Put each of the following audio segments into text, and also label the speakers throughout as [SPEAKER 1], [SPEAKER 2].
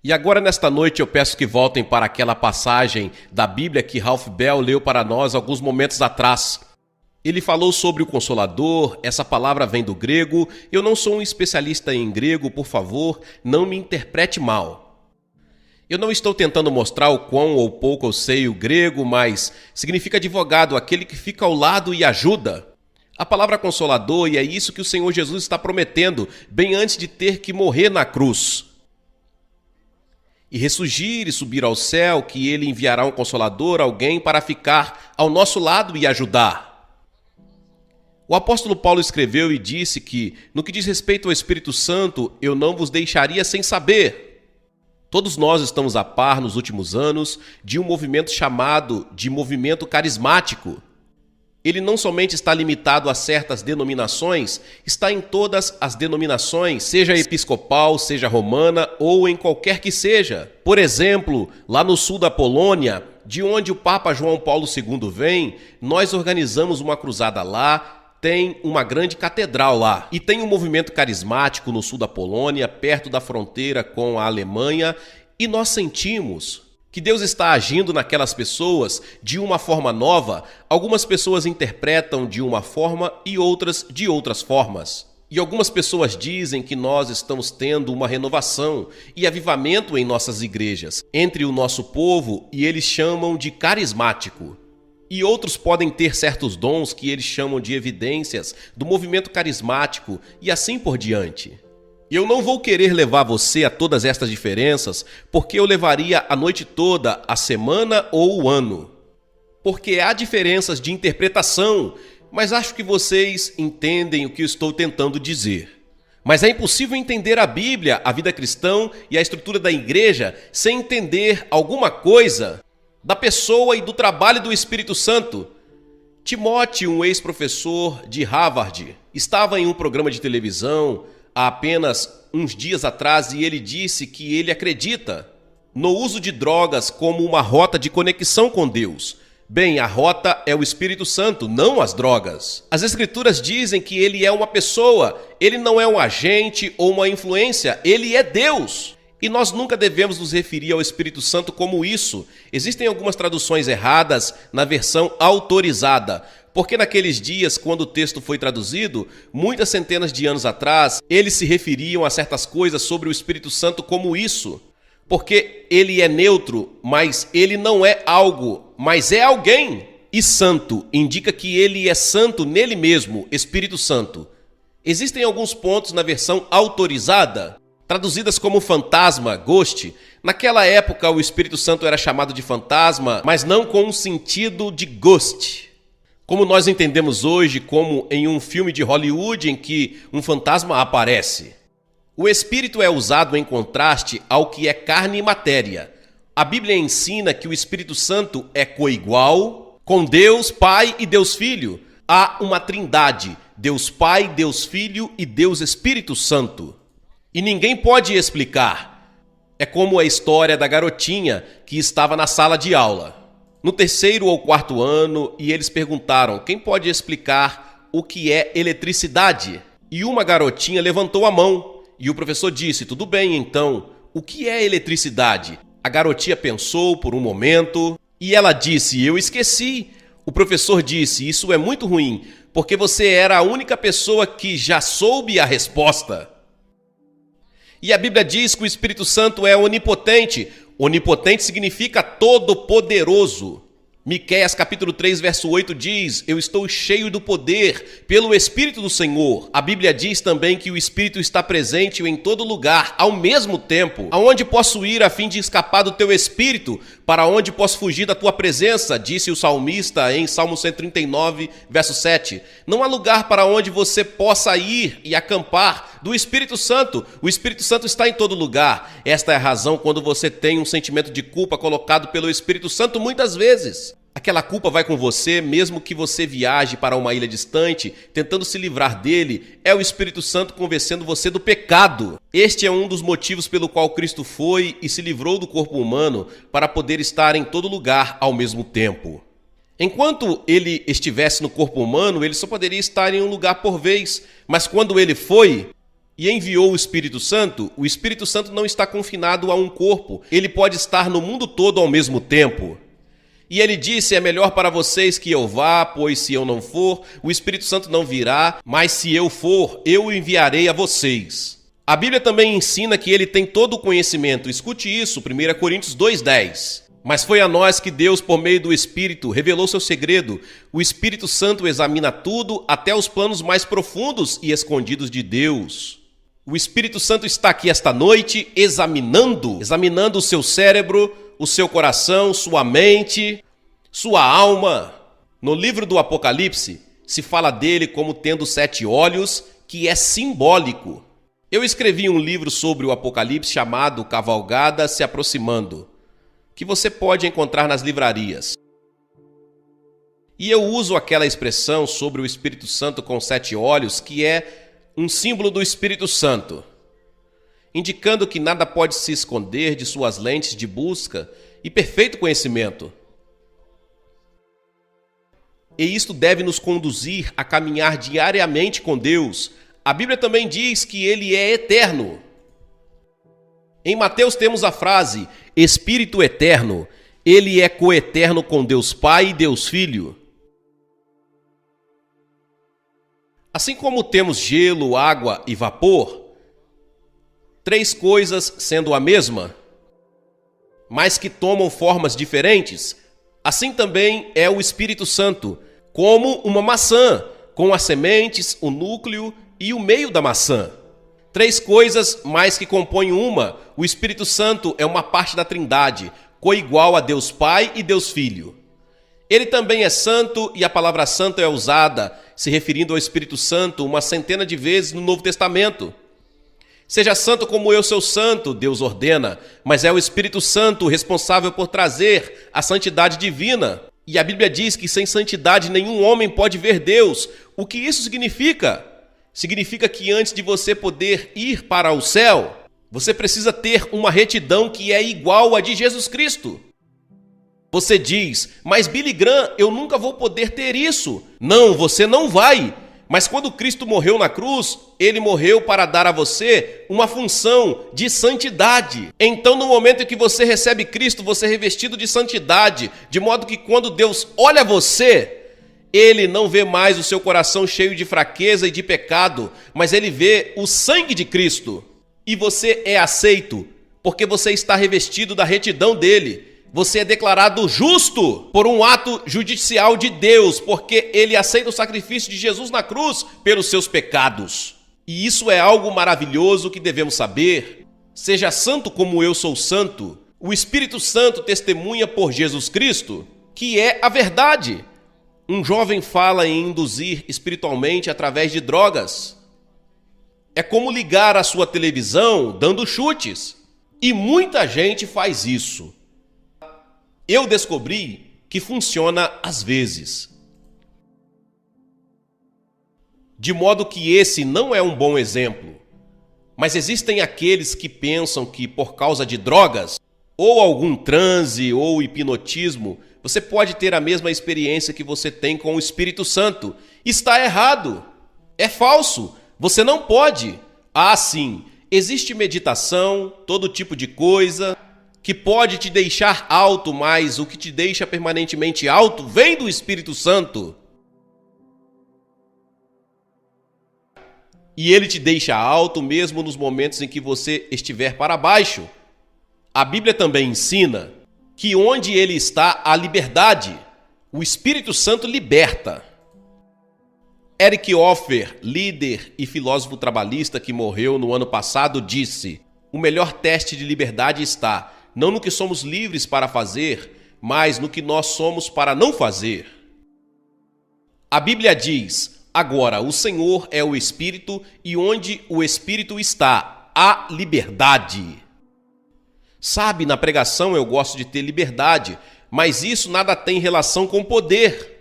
[SPEAKER 1] E agora, nesta noite, eu peço que voltem para aquela passagem da Bíblia que Ralph Bell leu para nós alguns momentos atrás. Ele falou sobre o Consolador, essa palavra vem do grego. Eu não sou um especialista em grego, por favor, não me interprete mal. Eu não estou tentando mostrar o quão ou pouco eu sei o grego, mas significa advogado, aquele que fica ao lado e ajuda. A palavra Consolador, e é isso que o Senhor Jesus está prometendo, bem antes de ter que morrer na cruz. E ressurgir e subir ao céu, que ele enviará um Consolador, alguém para ficar ao nosso lado e ajudar. O apóstolo Paulo escreveu e disse que, no que diz respeito ao Espírito Santo, eu não vos deixaria sem saber. Todos nós estamos a par, nos últimos anos, de um movimento chamado de movimento carismático. Ele não somente está limitado a certas denominações, está em todas as denominações, seja episcopal, seja romana ou em qualquer que seja. Por exemplo, lá no sul da Polônia, de onde o Papa João Paulo II vem, nós organizamos uma cruzada lá, tem uma grande catedral lá. E tem um movimento carismático no sul da Polônia, perto da fronteira com a Alemanha, e nós sentimos que Deus está agindo naquelas pessoas de uma forma nova. Algumas pessoas interpretam de uma forma e outras de outras formas. E algumas pessoas dizem que nós estamos tendo uma renovação e avivamento em nossas igrejas, entre o nosso povo, e eles chamam de carismático. E outros podem ter certos dons que eles chamam de evidências do movimento carismático e assim por diante. Eu não vou querer levar você a todas estas diferenças, porque eu levaria a noite toda, a semana ou o ano. Porque há diferenças de interpretação, mas acho que vocês entendem o que eu estou tentando dizer. Mas é impossível entender a Bíblia, a vida cristã e a estrutura da igreja sem entender alguma coisa da pessoa e do trabalho do Espírito Santo. Timóteo, um ex-professor de Harvard, estava em um programa de televisão há apenas uns dias atrás e ele disse que ele acredita no uso de drogas como uma rota de conexão com Deus. Bem, a rota é o Espírito Santo, não as drogas. As Escrituras dizem que ele é uma pessoa, ele não é um agente ou uma influência, ele é Deus. E nós nunca devemos nos referir ao Espírito Santo como isso. Existem algumas traduções erradas na versão autorizada, porque naqueles dias, quando o texto foi traduzido, muitas centenas de anos atrás, eles se referiam a certas coisas sobre o Espírito Santo como isso. Porque ele é neutro, mas ele não é algo, mas é alguém. E santo indica que ele é santo nele mesmo, Espírito Santo. Existem alguns pontos na versão autorizada, traduzidas como fantasma, ghost. Naquela época, o Espírito Santo era chamado de fantasma, mas não com um sentido de ghost, como nós entendemos hoje, como em um filme de Hollywood em que um fantasma aparece. O Espírito é usado em contraste ao que é carne e matéria. A Bíblia ensina que o Espírito Santo é coigual com Deus Pai e Deus Filho. Há uma trindade, Deus Pai, Deus Filho e Deus Espírito Santo. E ninguém pode explicar. É como a história da garotinha que estava na sala de aula, no 3º ou 4º ano, e eles perguntaram: quem pode explicar o que é eletricidade? E uma garotinha levantou a mão, e o professor disse: tudo bem, então, o que é eletricidade? A garotinha pensou por um momento, e ela disse: eu esqueci. O professor disse: isso é muito ruim, porque você era a única pessoa que já soube a resposta. E a Bíblia diz que o Espírito Santo é onipotente. Onipotente significa todo-poderoso. Miqueias capítulo 3, verso 8 diz: eu estou cheio do poder pelo Espírito do Senhor. A Bíblia diz também que o Espírito está presente em todo lugar, ao mesmo tempo. Aonde posso ir a fim de escapar do teu Espírito? Para onde posso fugir da tua presença? Disse o salmista em Salmo 139, verso 7. Não há lugar para onde você possa ir e acampar do Espírito Santo. O Espírito Santo está em todo lugar. Esta é a razão quando você tem um sentimento de culpa colocado pelo Espírito Santo muitas vezes. Aquela culpa vai com você, mesmo que você viaje para uma ilha distante, tentando se livrar dele. É o Espírito Santo convencendo você do pecado. Este é um dos motivos pelo qual Cristo foi e se livrou do corpo humano, para poder estar em todo lugar ao mesmo tempo. Enquanto ele estivesse no corpo humano, ele só poderia estar em um lugar por vez, mas quando ele foi e enviou o Espírito Santo não está confinado a um corpo. Ele pode estar no mundo todo ao mesmo tempo. E ele disse, é melhor para vocês que eu vá, pois se eu não for, o Espírito Santo não virá, mas se eu for, eu o enviarei a vocês. A Bíblia também ensina que ele tem todo o conhecimento. Escute isso, 1 Coríntios 2:10. Mas foi a nós que Deus, por meio do Espírito, revelou seu segredo. O Espírito Santo examina tudo, até os planos mais profundos e escondidos de Deus. O Espírito Santo está aqui esta noite examinando o seu cérebro, o seu coração, sua mente, sua alma. No livro do Apocalipse, se fala dele como tendo 7 olhos, que é simbólico. Eu escrevi um livro sobre o Apocalipse chamado Cavalgada se Aproximando, que você pode encontrar nas livrarias. E eu uso aquela expressão sobre o Espírito Santo com 7 olhos, que é um símbolo do Espírito Santo, indicando que nada pode se esconder de suas lentes de busca e perfeito conhecimento. E isto deve nos conduzir a caminhar diariamente com Deus. A Bíblia também diz que ele é eterno. Em Mateus temos a frase, Espírito eterno. Ele é coeterno com Deus Pai e Deus Filho. Assim como temos gelo, água e vapor, 3 coisas sendo a mesma, mas que tomam formas diferentes, assim também é o Espírito Santo, como uma maçã, com as sementes, o núcleo e o meio da maçã. 3 coisas, mas que compõem uma. O Espírito Santo é uma parte da Trindade, coigual a Deus Pai e Deus Filho. Ele também é santo e a palavra santo é usada, se referindo ao Espírito Santo, uma centena de vezes no Novo Testamento. Seja santo como eu sou santo, Deus ordena, mas é o Espírito Santo responsável por trazer a santidade divina. E a Bíblia diz que sem santidade nenhum homem pode ver Deus. O que isso significa? Significa que antes de você poder ir para o céu, você precisa ter uma retidão que é igual à de Jesus Cristo. Você diz, mas Billy Graham, eu nunca vou poder ter isso. Não, você não vai. Mas quando Cristo morreu na cruz, ele morreu para dar a você uma função de santidade. Então, no momento em que você recebe Cristo, você é revestido de santidade, de modo que quando Deus olha você, ele não vê mais o seu coração cheio de fraqueza e de pecado, mas ele vê o sangue de Cristo. E você é aceito, porque você está revestido da retidão dele. Você é declarado justo por um ato judicial de Deus, porque ele aceita o sacrifício de Jesus na cruz pelos seus pecados. E isso é algo maravilhoso que devemos saber. Seja santo como eu sou santo. O Espírito Santo testemunha por Jesus Cristo, que é a verdade. Um jovem fala em induzir espiritualmente através de drogas. É como ligar a sua televisão dando chutes. E muita gente faz isso. Eu descobri que funciona às vezes. De modo que esse não é um bom exemplo. Mas existem aqueles que pensam que por causa de drogas, ou algum transe ou hipnotismo, você pode ter a mesma experiência que você tem com o Espírito Santo. Está errado. É falso. Você não pode. Ah, sim. Existe meditação, todo tipo de coisa que pode te deixar alto, mas o que te deixa permanentemente alto vem do Espírito Santo. E ele te deixa alto mesmo nos momentos em que você estiver para baixo. A Bíblia também ensina que onde ele está, há liberdade. O Espírito Santo liberta. Eric Hoffer, líder e filósofo trabalhista que morreu no ano passado, disse: o melhor teste de liberdade está não no que somos livres para fazer, mas no que nós somos para não fazer. A Bíblia diz: agora, o Senhor é o Espírito, e onde o Espírito está, há liberdade. Sabe, na pregação eu gosto de ter liberdade, mas isso nada tem relação com poder.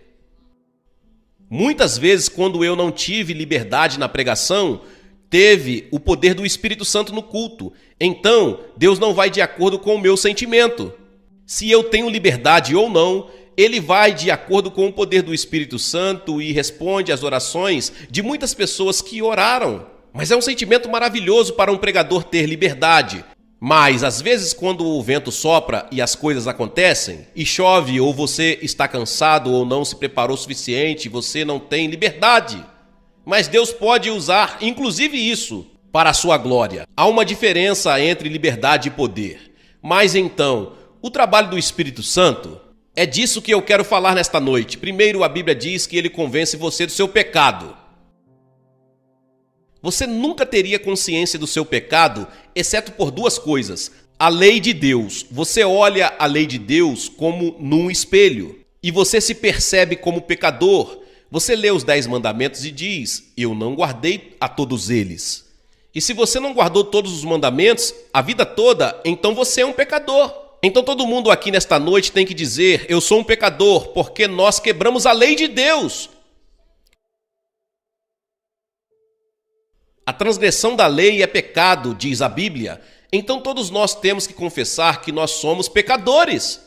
[SPEAKER 1] Muitas vezes, quando eu não tive liberdade na pregação, teve o poder do Espírito Santo no culto. Então, Deus não vai de acordo com o meu sentimento. Se eu tenho liberdade ou não, ele vai de acordo com o poder do Espírito Santo e responde às orações de muitas pessoas que oraram. Mas é um sentimento maravilhoso para um pregador ter liberdade. Mas, às vezes, quando o vento sopra e as coisas acontecem, e chove, ou você está cansado ou não se preparou o suficiente, você não tem liberdade. Mas Deus pode usar, inclusive isso, para a sua glória. Há uma diferença entre liberdade e poder. Mas, então, o trabalho do Espírito Santo, é disso que eu quero falar nesta noite. Primeiro, a Bíblia diz que ele convence você do seu pecado. Você nunca teria consciência do seu pecado, exceto por duas coisas. A lei de Deus. Você olha a lei de Deus como num espelho. E você se percebe como pecador. Você lê os 10 mandamentos e diz, eu não guardei a todos eles. E se você não guardou todos os mandamentos a vida toda, então você é um pecador. Então todo mundo aqui nesta noite tem que dizer, eu sou um pecador, porque nós quebramos a lei de Deus. A transgressão da lei é pecado, diz a Bíblia. Então todos nós temos que confessar que nós somos pecadores.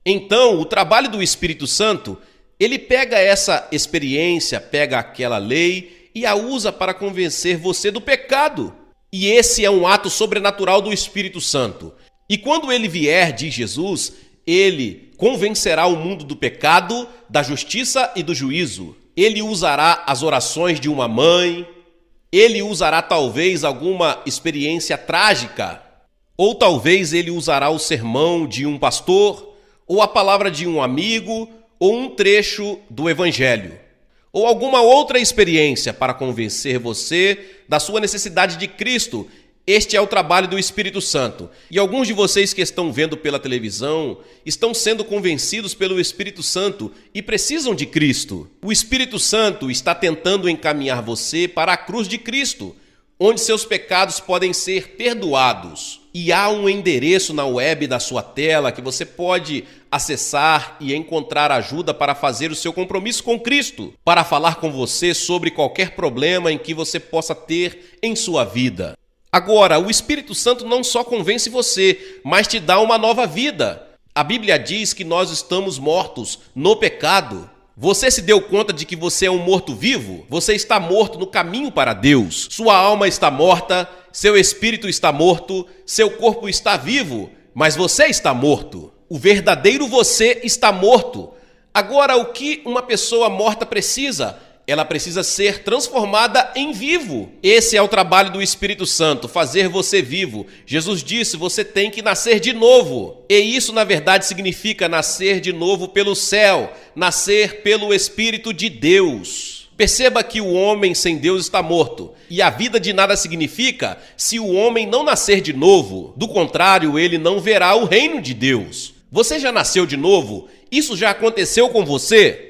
[SPEAKER 1] Então o trabalho do Espírito Santo, ele pega essa experiência, pega aquela lei e a usa para convencer você do pecado. E esse é um ato sobrenatural do Espírito Santo. E quando ele vier, diz Jesus, ele convencerá o mundo do pecado, da justiça e do juízo. Ele usará as orações de uma mãe. Ele usará talvez alguma experiência trágica, ou talvez ele usará o sermão de um pastor, ou a palavra de um amigo, ou um trecho do Evangelho, ou alguma outra experiência para convencer você da sua necessidade de Cristo. Este é o trabalho do Espírito Santo. E alguns de vocês que estão vendo pela televisão estão sendo convencidos pelo Espírito Santo e precisam de Cristo. O Espírito Santo está tentando encaminhar você para a cruz de Cristo, onde seus pecados podem ser perdoados. E há um endereço na web da sua tela que você pode acessar e encontrar ajuda para fazer o seu compromisso com Cristo, para falar com você sobre qualquer problema em que você possa ter em sua vida. Agora, o Espírito Santo não só convence você, mas te dá uma nova vida. A Bíblia diz que nós estamos mortos no pecado. Você se deu conta de que você é um morto-vivo? Você está morto no caminho para Deus. Sua alma está morta, seu espírito está morto, seu corpo está vivo, mas você está morto. O verdadeiro você está morto. Agora, o que uma pessoa morta precisa? Ela precisa ser transformada em vivo. Esse é o trabalho do Espírito Santo, fazer você vivo. Jesus disse, você tem que nascer de novo. E isso, na verdade, significa nascer de novo pelo céu, nascer pelo Espírito de Deus. Perceba que o homem sem Deus está morto. E a vida de nada significa se o homem não nascer de novo. Do contrário, ele não verá o reino de Deus. Você já nasceu de novo? Isso já aconteceu com você?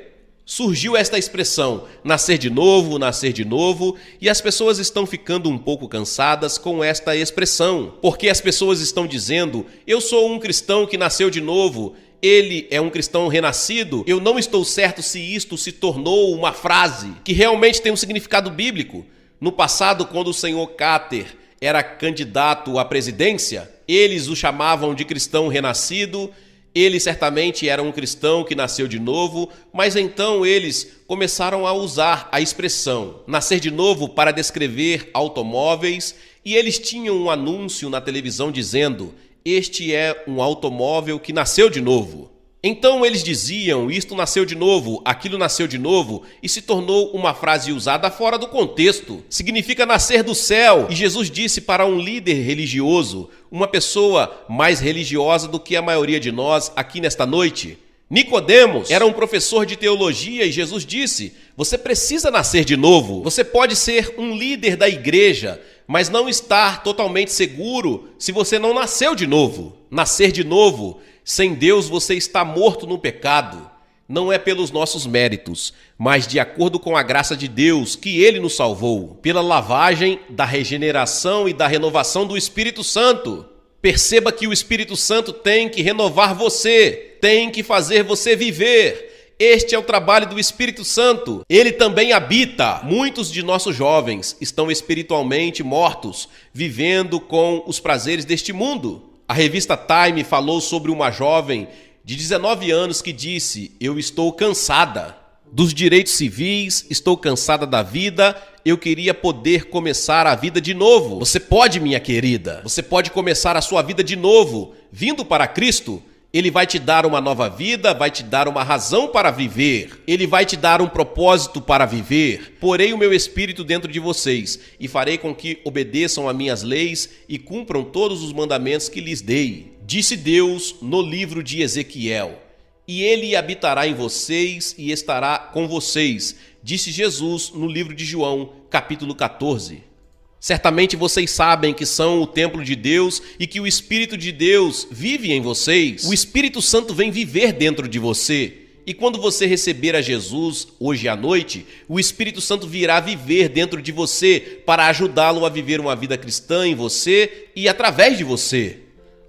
[SPEAKER 1] Surgiu esta expressão, nascer de novo, e as pessoas estão ficando um pouco cansadas com esta expressão, porque as pessoas estão dizendo, eu sou um cristão que nasceu de novo, ele é um cristão renascido, eu não estou certo se isto se tornou uma frase que realmente tem um significado bíblico. No passado, quando o senhor Carter era candidato à presidência, eles o chamavam de cristão renascido. Ele certamente era um cristão que nasceu de novo, mas então eles começaram a usar a expressão nascer de novo para descrever automóveis, e eles tinham um anúncio na televisão dizendo, este é um automóvel que nasceu de novo. Então eles diziam, isto nasceu de novo, aquilo nasceu de novo, e se tornou uma frase usada fora do contexto. Significa nascer do céu. E Jesus disse para um líder religioso, uma pessoa mais religiosa do que a maioria de nós aqui nesta noite, Nicodemos era um professor de teologia e Jesus disse, você precisa nascer de novo. Você pode ser um líder da igreja, mas não estar totalmente seguro se você não nasceu de novo. Nascer de novo, sem Deus você está morto no pecado. Não é pelos nossos méritos, mas de acordo com a graça de Deus que Ele nos salvou, pela lavagem da regeneração e da renovação do Espírito Santo. Perceba que o Espírito Santo tem que renovar você, tem que fazer você viver. Este é o trabalho do Espírito Santo. Ele também habita. Muitos de nossos jovens estão espiritualmente mortos, vivendo com os prazeres deste mundo. A revista Time falou sobre uma jovem de 19 anos que disse, eu estou cansada dos direitos civis, estou cansada da vida, eu queria poder começar a vida de novo. Você pode, minha querida. Você pode começar a sua vida de novo, vindo para Cristo. Ele vai te dar uma nova vida, vai te dar uma razão para viver. Ele vai te dar um propósito para viver. Porei o meu espírito dentro de vocês e farei com que obedeçam a minhas leis e cumpram todos os mandamentos que lhes dei. Disse Deus no livro de Ezequiel. E ele habitará em vocês e estará com vocês. Disse Jesus no livro de João, capítulo 14. Certamente vocês sabem que são o templo de Deus e que o Espírito de Deus vive em vocês. O Espírito Santo vem viver dentro de você. E quando você receber a Jesus hoje à noite, o Espírito Santo virá viver dentro de você para ajudá-lo a viver uma vida cristã em você e através de você.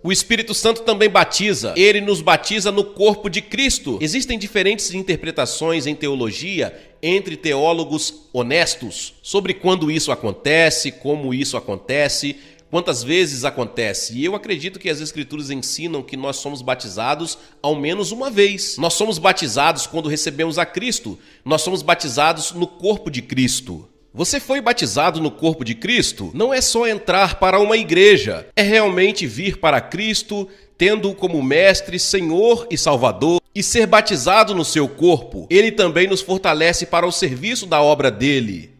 [SPEAKER 1] O Espírito Santo também batiza. Ele nos batiza no corpo de Cristo. Existem diferentes interpretações em teologia entre teólogos honestos sobre quando isso acontece, como isso acontece, quantas vezes acontece. E eu acredito que as Escrituras ensinam que nós somos batizados ao menos uma vez. Nós somos batizados quando recebemos a Cristo. Nós somos batizados no corpo de Cristo. Você foi batizado no corpo de Cristo? Não é só entrar para uma igreja, é realmente vir para Cristo, tendo-o como mestre, Senhor e Salvador, e ser batizado no seu corpo. Ele também nos fortalece para o serviço da obra dele.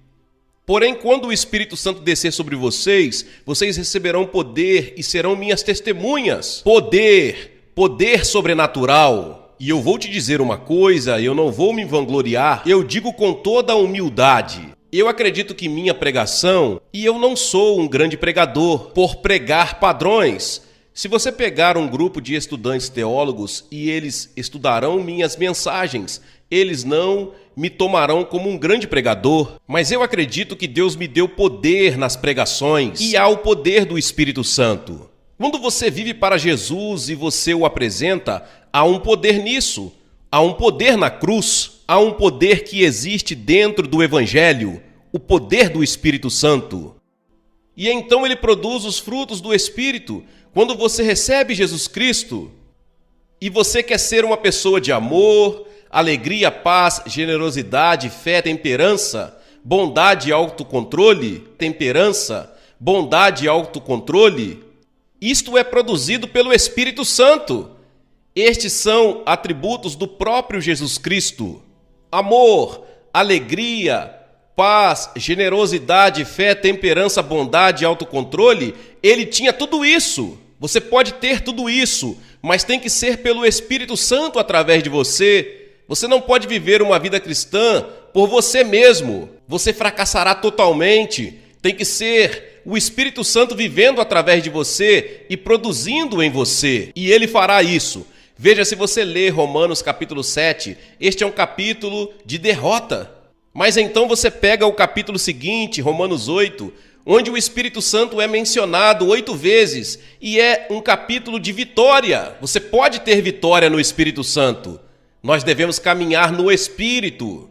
[SPEAKER 1] Porém, quando o Espírito Santo descer sobre vocês, vocês receberão poder e serão minhas testemunhas. Poder sobrenatural. E eu vou te dizer uma coisa, eu não vou me vangloriar, eu digo com toda a humildade. Eu acredito que minha pregação, e eu não sou um grande pregador, por pregar padrões. Se você pegar um grupo de estudantes teólogos e eles estudarão minhas mensagens, eles não me tomarão como um grande pregador. Mas eu acredito que Deus me deu poder nas pregações e há o poder do Espírito Santo. Quando você vive para Jesus e você o apresenta, há um poder nisso. Há um poder na cruz. Há um poder que existe dentro do Evangelho, o poder do Espírito Santo. E então ele produz os frutos do Espírito. Quando você recebe Jesus Cristo e você quer ser uma pessoa de amor, alegria, paz, generosidade, fé, temperança, bondade e autocontrole, isto é produzido pelo Espírito Santo. Estes são atributos do próprio Jesus Cristo. Amor, alegria, paz, generosidade, fé, temperança, bondade e autocontrole, ele tinha tudo isso. Você pode ter tudo isso, mas tem que ser pelo Espírito Santo através de você. Você não pode viver uma vida cristã por você mesmo. Você fracassará totalmente. Tem que ser o Espírito Santo vivendo através de você e produzindo em você. E ele fará isso. Veja, se você ler Romanos capítulo 7, este é um capítulo de derrota. Mas então você pega o capítulo seguinte, Romanos 8, onde o Espírito Santo é mencionado 8 vezes e é um capítulo de vitória. Você pode ter vitória no Espírito Santo. Nós devemos caminhar no Espírito.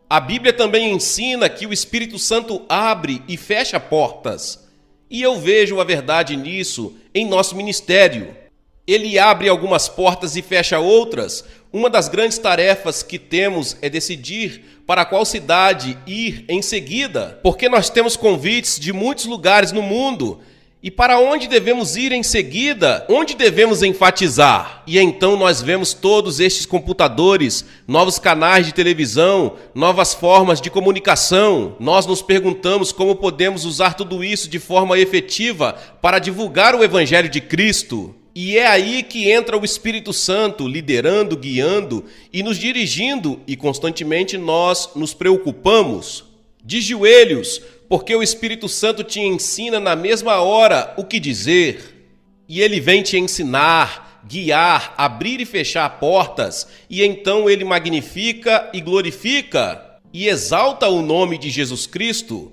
[SPEAKER 1] A Bíblia também ensina que o Espírito Santo abre e fecha portas. E eu vejo a verdade nisso em nosso ministério. Ele abre algumas portas e fecha outras. Uma das grandes tarefas que temos é decidir para qual cidade ir em seguida, porque nós temos convites de muitos lugares no mundo. E para onde devemos ir em seguida? Onde devemos enfatizar? E então nós vemos todos estes computadores, novos canais de televisão, novas formas de comunicação. Nós nos perguntamos como podemos usar tudo isso de forma efetiva para divulgar o Evangelho de Cristo. E é aí que entra o Espírito Santo, liderando, guiando e nos dirigindo, e constantemente nós nos preocupamos. De joelhos, porque o Espírito Santo te ensina na mesma hora o que dizer. E ele vem te ensinar, guiar, abrir e fechar portas, e então ele magnifica e glorifica e exalta o nome de Jesus Cristo.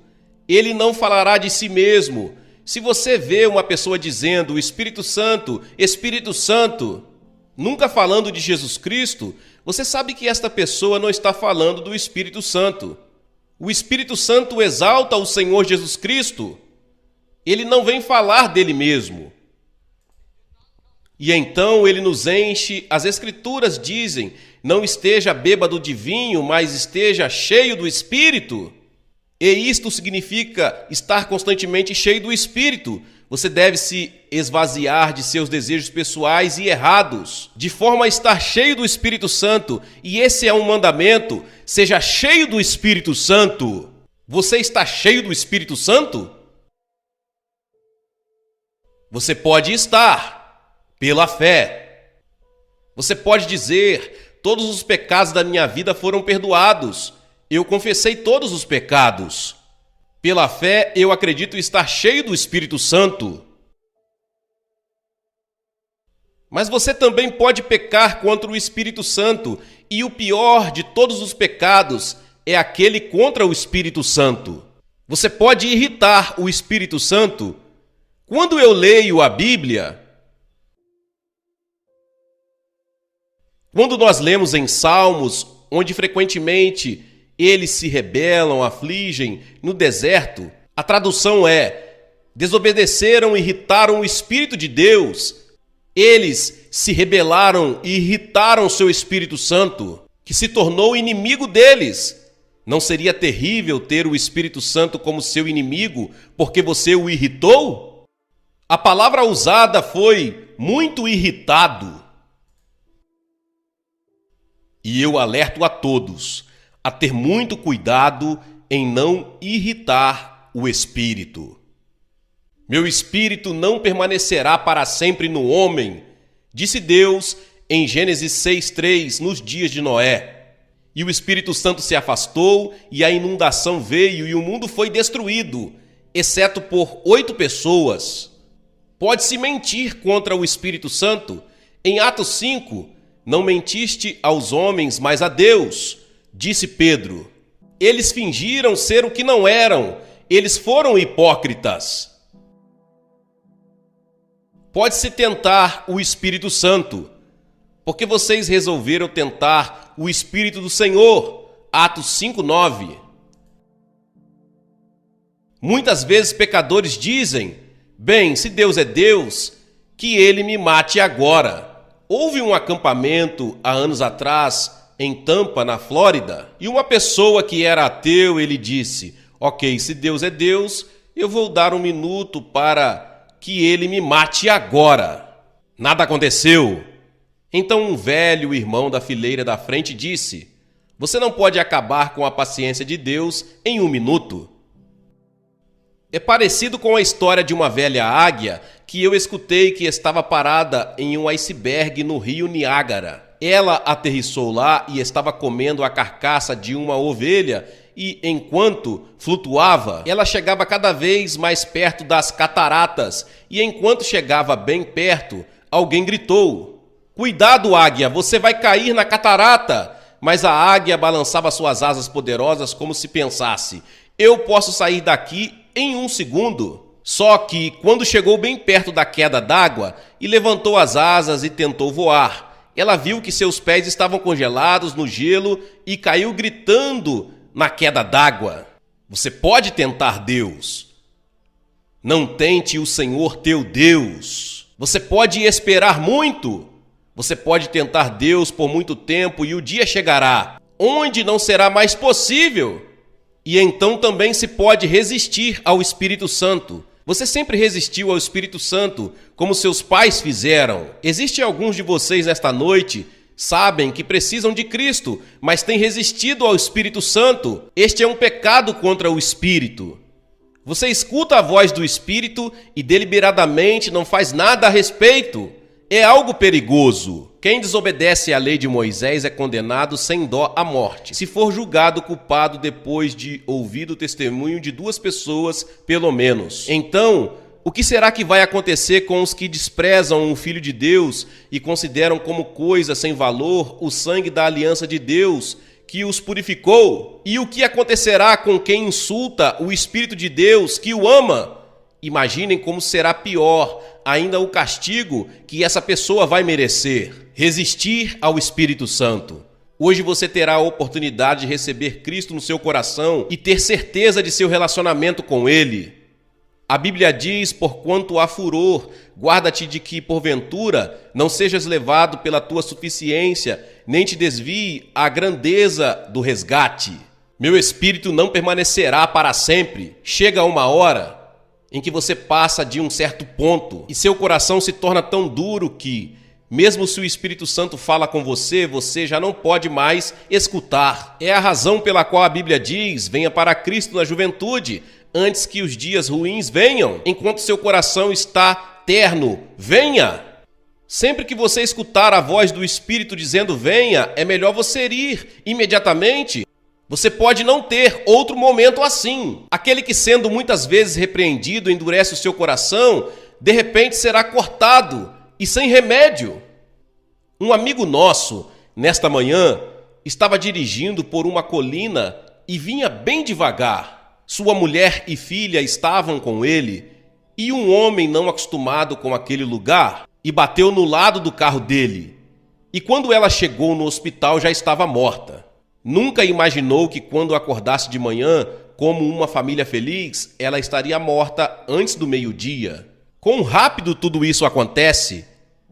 [SPEAKER 1] Ele não falará de si mesmo. Se você vê uma pessoa dizendo Espírito Santo, nunca falando de Jesus Cristo, você sabe que esta pessoa não está falando do Espírito Santo. O Espírito Santo exalta o Senhor Jesus Cristo. Ele não vem falar dele mesmo. E então ele nos enche, as Escrituras dizem, não esteja bêbado de vinho, mas esteja cheio do Espírito. E isto significa estar constantemente cheio do Espírito. Você deve se esvaziar de seus desejos pessoais e errados, de forma a estar cheio do Espírito Santo. E esse é um mandamento: seja cheio do Espírito Santo. Você está cheio do Espírito Santo? Você pode estar pela fé. Você pode dizer: todos os pecados da minha vida foram perdoados. Eu confessei todos os pecados. Pela fé, eu acredito estar cheio do Espírito Santo. Mas você também pode pecar contra o Espírito Santo, e o pior de todos os pecados é aquele contra o Espírito Santo. Você pode irritar o Espírito Santo. Quando eu leio a Bíblia, quando nós lemos em Salmos, onde frequentemente eles se rebelam, afligem no deserto, a tradução é: desobedeceram e irritaram o Espírito de Deus. Eles se rebelaram e irritaram seu Espírito Santo, que se tornou inimigo deles. Não seria terrível ter o Espírito Santo como seu inimigo porque você o irritou? A palavra usada foi muito irritado. E eu alerto a todos a ter muito cuidado em não irritar o Espírito. Meu espírito não permanecerá para sempre no homem, disse Deus em Gênesis 6:3, nos dias de Noé. E o Espírito Santo se afastou, e a inundação veio, e o mundo foi destruído, exceto por 8 pessoas. Pode-se mentir contra o Espírito Santo. Em Atos 5, não mentiste aos homens, mas a Deus, disse Pedro. Eles fingiram ser o que não eram. Eles foram hipócritas. Pode-se tentar o Espírito Santo, porque vocês resolveram tentar o Espírito do Senhor. Atos 5:9. Muitas vezes pecadores dizem: bem, se Deus é Deus, que ele me mate agora. Houve um acampamento há anos atrás em Tampa, na Flórida, e uma pessoa que era ateu, ele disse: ok, se Deus é Deus, eu vou dar 1 minuto para que ele me mate agora. Nada aconteceu. Então um velho irmão da fileira da frente disse: você não pode acabar com a paciência de Deus em 1 minuto. É parecido com a história de uma velha águia que eu escutei que estava parada em um iceberg no rio Niágara. Ela aterrissou lá e estava comendo a carcaça de uma ovelha e, enquanto flutuava, ela chegava cada vez mais perto das cataratas e, enquanto chegava bem perto, alguém gritou: cuidado, águia, você vai cair na catarata! Mas a águia balançava suas asas poderosas como se pensasse: eu posso sair daqui em 1 segundo. Só que, quando chegou bem perto da queda d'água e levantou as asas e tentou voar, ela viu que seus pés estavam congelados no gelo e caiu gritando na queda d'água. Você pode tentar Deus. Não tente o Senhor teu Deus. Você pode esperar muito. Você pode tentar Deus por muito tempo e o dia chegará onde não será mais possível. E então também se pode resistir ao Espírito Santo. Você sempre resistiu ao Espírito Santo, como seus pais fizeram. Existem alguns de vocês nesta noite, sabem que precisam de Cristo, mas têm resistido ao Espírito Santo. Este é um pecado contra o Espírito. Você escuta a voz do Espírito e deliberadamente não faz nada a respeito. É algo perigoso. Quem desobedece à lei de Moisés é condenado sem dó à morte, se for julgado culpado depois de ouvir o testemunho de 2 pessoas, pelo menos. Então, o que será que vai acontecer com os que desprezam o Filho de Deus e consideram como coisa sem valor o sangue da aliança de Deus que os purificou? E o que acontecerá com quem insulta o Espírito de Deus que o ama? Imaginem como será pior ainda o castigo que essa pessoa vai merecer. Resistir ao Espírito Santo. Hoje você terá a oportunidade de receber Cristo no seu coração e ter certeza de seu relacionamento com Ele. A Bíblia diz: porquanto há furor, guarda-te de que, porventura, não sejas levado pela tua suficiência, nem te desvie a grandeza do resgate. Meu espírito não permanecerá para sempre. Chega uma hora em que você passa de um certo ponto e seu coração se torna tão duro que, mesmo se o Espírito Santo fala com você, você já não pode mais escutar. É a razão pela qual a Bíblia diz: venha para Cristo na juventude, antes que os dias ruins venham. Enquanto seu coração está terno, venha. Sempre que você escutar a voz do Espírito dizendo venha, é melhor você ir imediatamente. Você pode não ter outro momento assim. Aquele que, sendo muitas vezes repreendido, endurece o seu coração, de repente será cortado e sem remédio. Um amigo nosso, nesta manhã, estava dirigindo por uma colina e vinha bem devagar. Sua mulher e filha estavam com ele e um homem não acostumado com aquele lugar e bateu no lado do carro dele. E quando ela chegou no hospital já estava morta. Nunca imaginou que quando acordasse de manhã, como uma família feliz, ela estaria morta antes do meio-dia. Quão rápido tudo isso acontece!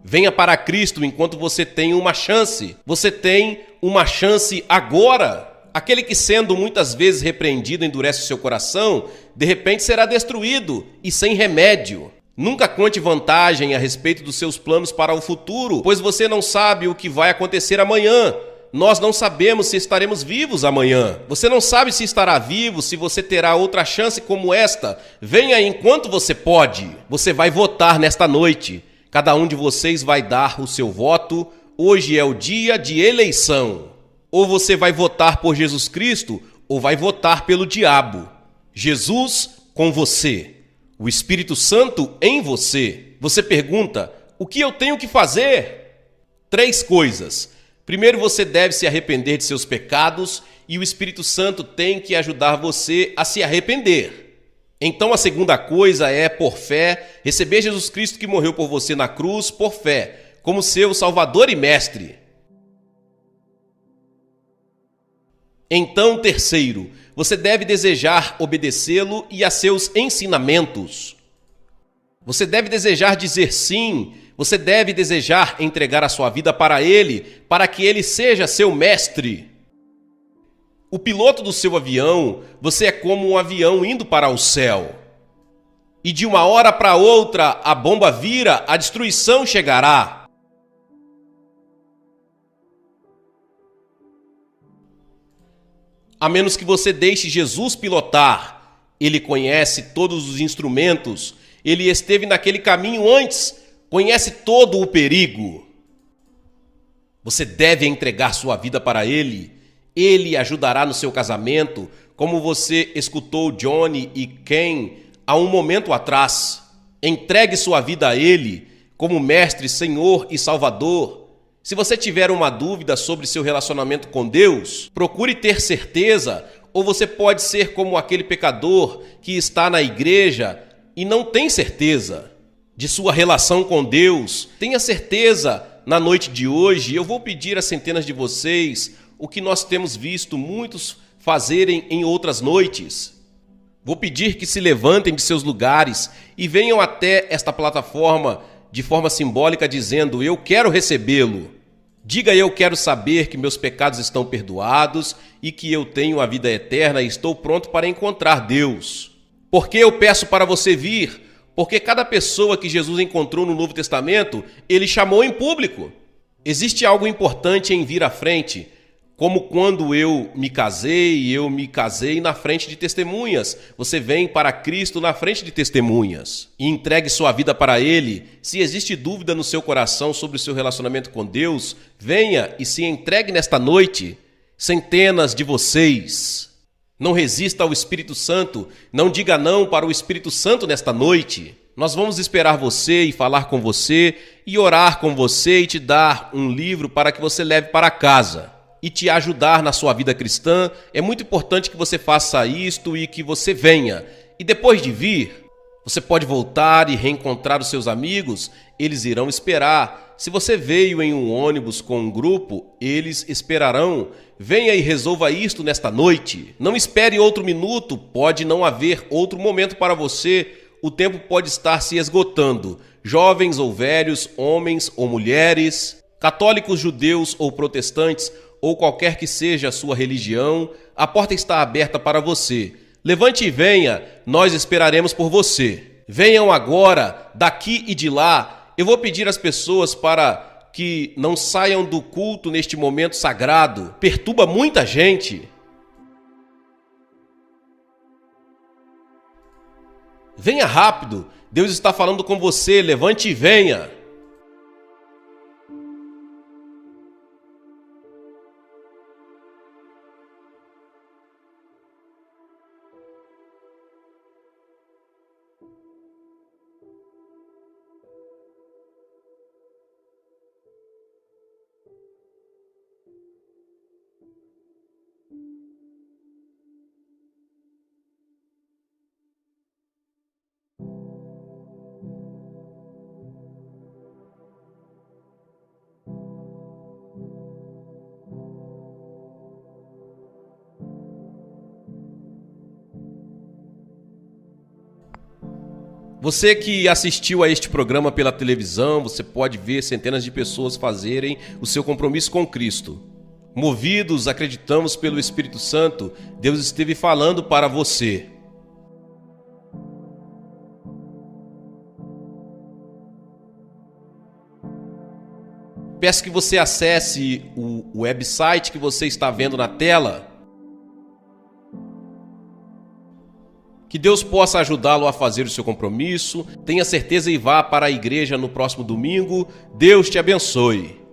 [SPEAKER 1] Venha para Cristo enquanto você tem uma chance. Você tem uma chance agora. Aquele que, sendo muitas vezes repreendido, endurece o seu coração, de repente será destruído e sem remédio. Nunca conte vantagem a respeito dos seus planos para o futuro, pois você não sabe o que vai acontecer amanhã. Nós não sabemos se estaremos vivos amanhã. Você não sabe se estará vivo, se você terá outra chance como esta. Venha enquanto você pode. Você vai votar nesta noite. Cada um de vocês vai dar o seu voto. Hoje é o dia de eleição. Ou você vai votar por Jesus Cristo, ou vai votar pelo diabo. Jesus com você. O Espírito Santo em você. Você pergunta: o que eu tenho que fazer? 3 coisas. Primeiro, você deve se arrepender de seus pecados e o Espírito Santo tem que ajudar você a se arrepender. Então, a segunda coisa é, por fé, receber Jesus Cristo que morreu por você na cruz, por fé, como seu Salvador e Mestre. Então, terceiro, você deve desejar obedecê-lo e a seus ensinamentos. Você deve desejar dizer sim. Você deve desejar entregar a sua vida para Ele, para que Ele seja seu mestre. O piloto do seu avião, você é como um avião indo para o céu. E de uma hora para outra, a bomba vira, a destruição chegará. A menos que você deixe Jesus pilotar. Ele conhece todos os instrumentos. Ele esteve naquele caminho antes. Conhece todo o perigo. Você deve entregar sua vida para Ele. Ele ajudará no seu casamento, como você escutou Johnny e Ken há um momento atrás. Entregue sua vida a Ele, como Mestre, Senhor e Salvador. Se você tiver uma dúvida sobre seu relacionamento com Deus, procure ter certeza, ou você pode ser como aquele pecador que está na igreja e não tem certeza de sua relação com Deus. Tenha certeza, na noite de hoje, eu vou pedir a centenas de vocês o que nós temos visto muitos fazerem em outras noites. Vou pedir que se levantem de seus lugares e venham até esta plataforma de forma simbólica dizendo: eu quero recebê-lo. Diga: eu quero saber que meus pecados estão perdoados e que eu tenho a vida eterna e estou pronto para encontrar Deus. Por que eu peço para você vir? Porque cada pessoa que Jesus encontrou no Novo Testamento, Ele chamou em público. Existe algo importante em vir à frente, como quando eu me casei na frente de testemunhas. Você vem para Cristo na frente de testemunhas e entregue sua vida para Ele. Se existe dúvida no seu coração sobre o seu relacionamento com Deus, venha e se entregue nesta noite. Centenas de vocês. Não resista ao Espírito Santo, não diga não para o Espírito Santo nesta noite. Nós vamos esperar você e falar com você e orar com você e te dar um livro para que você leve para casa e te ajudar na sua vida cristã. É muito importante que você faça isto e que você venha. E depois de vir, você pode voltar e reencontrar os seus amigos, eles irão esperar. Se você veio em um ônibus com um grupo, eles esperarão. Venha e resolva isto nesta noite. Não espere outro minuto, pode não haver outro momento para você. O tempo pode estar se esgotando. Jovens ou velhos, homens ou mulheres, católicos, judeus ou protestantes, ou qualquer que seja a sua religião, a porta está aberta para você. Levante e venha, nós esperaremos por você. Venham agora, daqui e de lá. Eu vou pedir às pessoas para que não saiam do culto neste momento sagrado. Perturba muita gente. Venha rápido, Deus está falando com você, levante e venha. Você que assistiu a este programa pela televisão, você pode ver centenas de pessoas fazerem o seu compromisso com Cristo. Movidos, acreditamos pelo Espírito Santo, Deus esteve falando para você. Peço que você acesse o website que você está vendo na tela. Que Deus possa ajudá-lo a fazer o seu compromisso. Tenha certeza e vá para a igreja no próximo domingo. Deus te abençoe.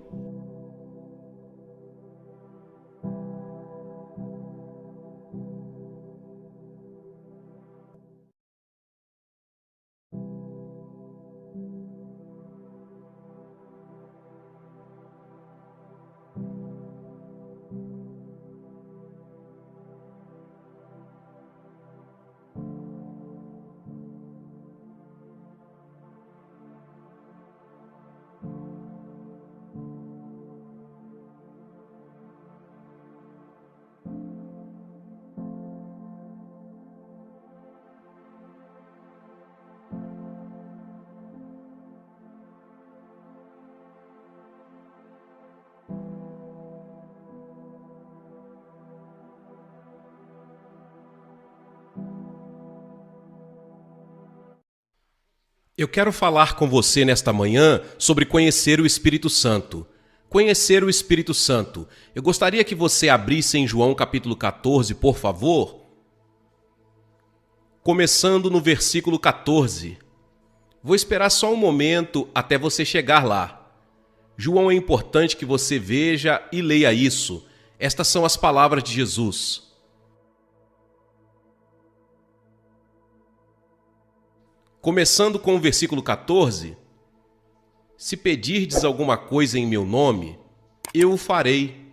[SPEAKER 1] Eu quero falar com você nesta manhã sobre conhecer o Espírito Santo. Conhecer o Espírito Santo. Eu gostaria que você abrisse em João capítulo 14, por favor. Começando no versículo 14. Vou esperar só um momento até você chegar lá. João, é importante que você veja e leia isso. Estas são as palavras de Jesus. Começando com o versículo 14, se pedirdes alguma coisa em meu nome, eu o farei.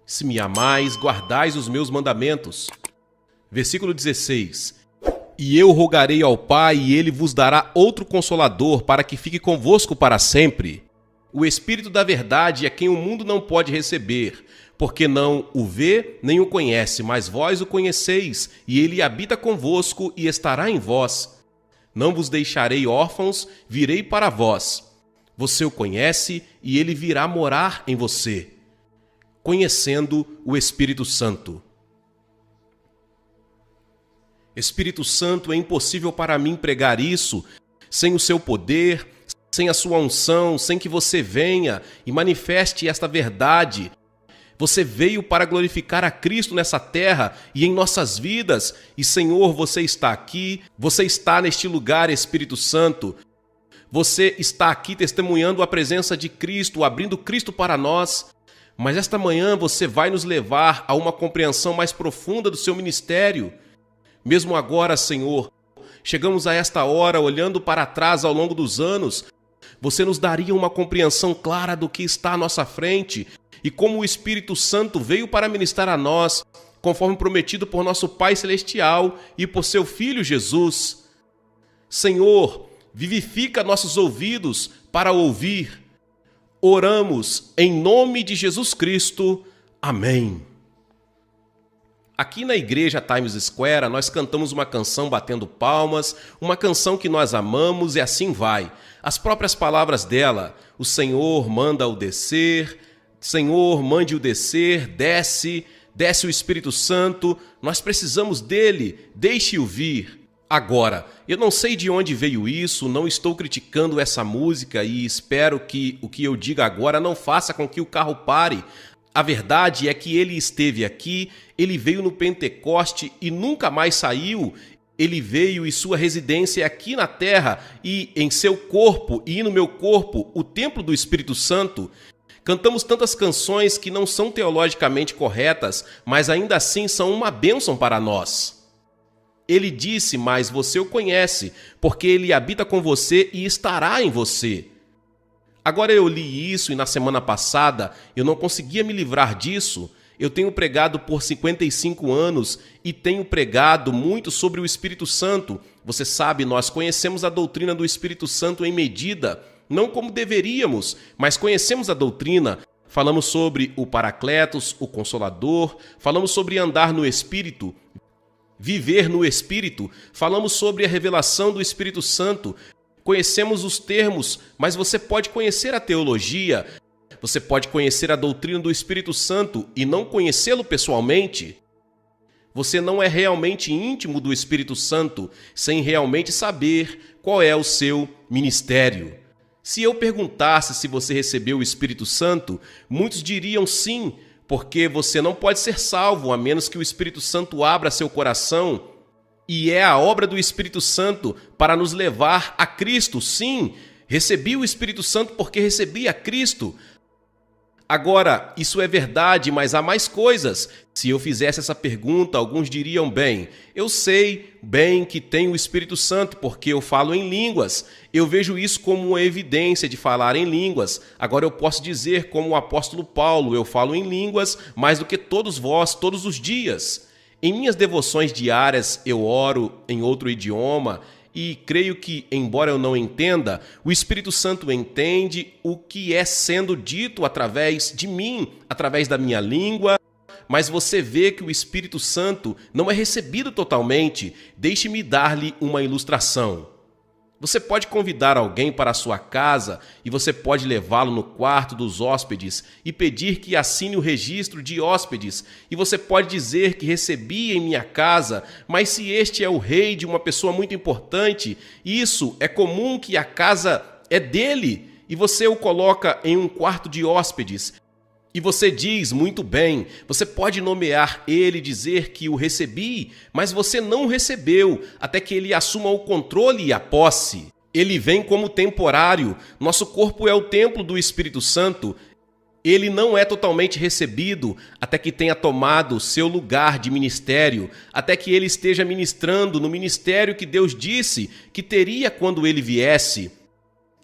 [SPEAKER 1] Se me amais, guardais os meus mandamentos. Versículo 16, e eu rogarei ao Pai, e ele vos dará outro Consolador, para que fique convosco para sempre. O Espírito da verdade é quem o mundo não pode receber, porque não o vê nem o conhece, mas vós o conheceis, e ele habita convosco e estará em vós. Não vos deixarei órfãos, virei para vós. Você o conhece e ele virá morar em você, conhecendo o Espírito Santo. Espírito Santo, é impossível para mim pregar isso sem o seu poder, sem a sua unção, sem que você venha e manifeste esta verdade. Você veio para glorificar a Cristo nessa terra e em nossas vidas. E, Senhor, você está aqui, você está neste lugar, Espírito Santo. Você está aqui testemunhando a presença de Cristo, abrindo Cristo para nós. Mas esta manhã você vai nos levar a uma compreensão mais profunda do seu ministério. Mesmo agora, Senhor, chegamos a esta hora olhando para trás ao longo dos anos. Você nos daria uma compreensão clara do que está à nossa frente e como o Espírito Santo veio para ministrar a nós, conforme prometido por nosso Pai Celestial e por seu Filho Jesus. Senhor, vivifica nossos ouvidos para ouvir. Oramos em nome de Jesus Cristo. Amém. Aqui na igreja Times Square, nós cantamos uma canção batendo palmas, uma canção que nós amamos e assim vai. As próprias palavras dela, o Senhor manda-o descer Senhor, mande-o descer, desce o Espírito Santo, nós precisamos dele, deixe-o vir. Agora, eu não sei de onde veio isso, não estou criticando essa música e espero que o que eu diga agora não faça com que o carro pare. A verdade é que ele esteve aqui, ele veio no Pentecoste e nunca mais saiu. Ele veio e sua residência é aqui na terra e em seu corpo e no meu corpo, o templo do Espírito Santo. Cantamos tantas canções que não são teologicamente corretas, mas ainda assim são uma bênção para nós. Ele disse, mas você o conhece, porque ele habita com você e estará em você. Agora eu li isso e na semana passada eu não conseguia me livrar disso. Eu tenho pregado por 55 anos e tenho pregado muito sobre o Espírito Santo. Você sabe, nós conhecemos a doutrina do Espírito Santo em medida, não como deveríamos, mas conhecemos a doutrina. Falamos sobre o Paracletos, o Consolador, falamos sobre andar no Espírito, viver no Espírito, falamos sobre a revelação do Espírito Santo. Conhecemos os termos, mas você pode conhecer a teologia, você pode conhecer a doutrina do Espírito Santo e não conhecê-lo pessoalmente. Você não é realmente íntimo do Espírito Santo sem realmente saber qual é o seu ministério. Se eu perguntasse se você recebeu o Espírito Santo, muitos diriam sim, porque você não pode ser salvo a menos que o Espírito Santo abra seu coração. E é a obra do Espírito Santo para nos levar a Cristo. Sim, recebi o Espírito Santo porque recebi a Cristo. Agora, isso é verdade, mas há mais coisas. Se eu fizesse essa pergunta, alguns diriam, bem, eu sei bem que tenho o Espírito Santo porque eu falo em línguas. Eu vejo isso como uma evidência de falar em línguas. Agora eu posso dizer, como o apóstolo Paulo, eu falo em línguas mais do que todos vós, todos os dias. Em minhas devoções diárias, eu oro em outro idioma e creio que, embora eu não entenda, o Espírito Santo entende o que é sendo dito através de mim, através da minha língua, mas você vê que o Espírito Santo não é recebido totalmente. Deixe-me dar-lhe uma ilustração. Você pode convidar alguém para a sua casa e você pode levá-lo no quarto dos hóspedes e pedir que assine o registro de hóspedes. E você pode dizer que recebi em minha casa, mas se este é o rei de uma pessoa muito importante, isso é comum que a casa é dele e você o coloca em um quarto de hóspedes. E você diz, muito bem, você pode nomear ele e dizer que o recebi, mas você não o recebeu, até que ele assuma o controle e a posse. Ele vem como temporário, nosso corpo é o templo do Espírito Santo. Ele não é totalmente recebido até que tenha tomado seu lugar de ministério, até que ele esteja ministrando no ministério que Deus disse que teria quando ele viesse.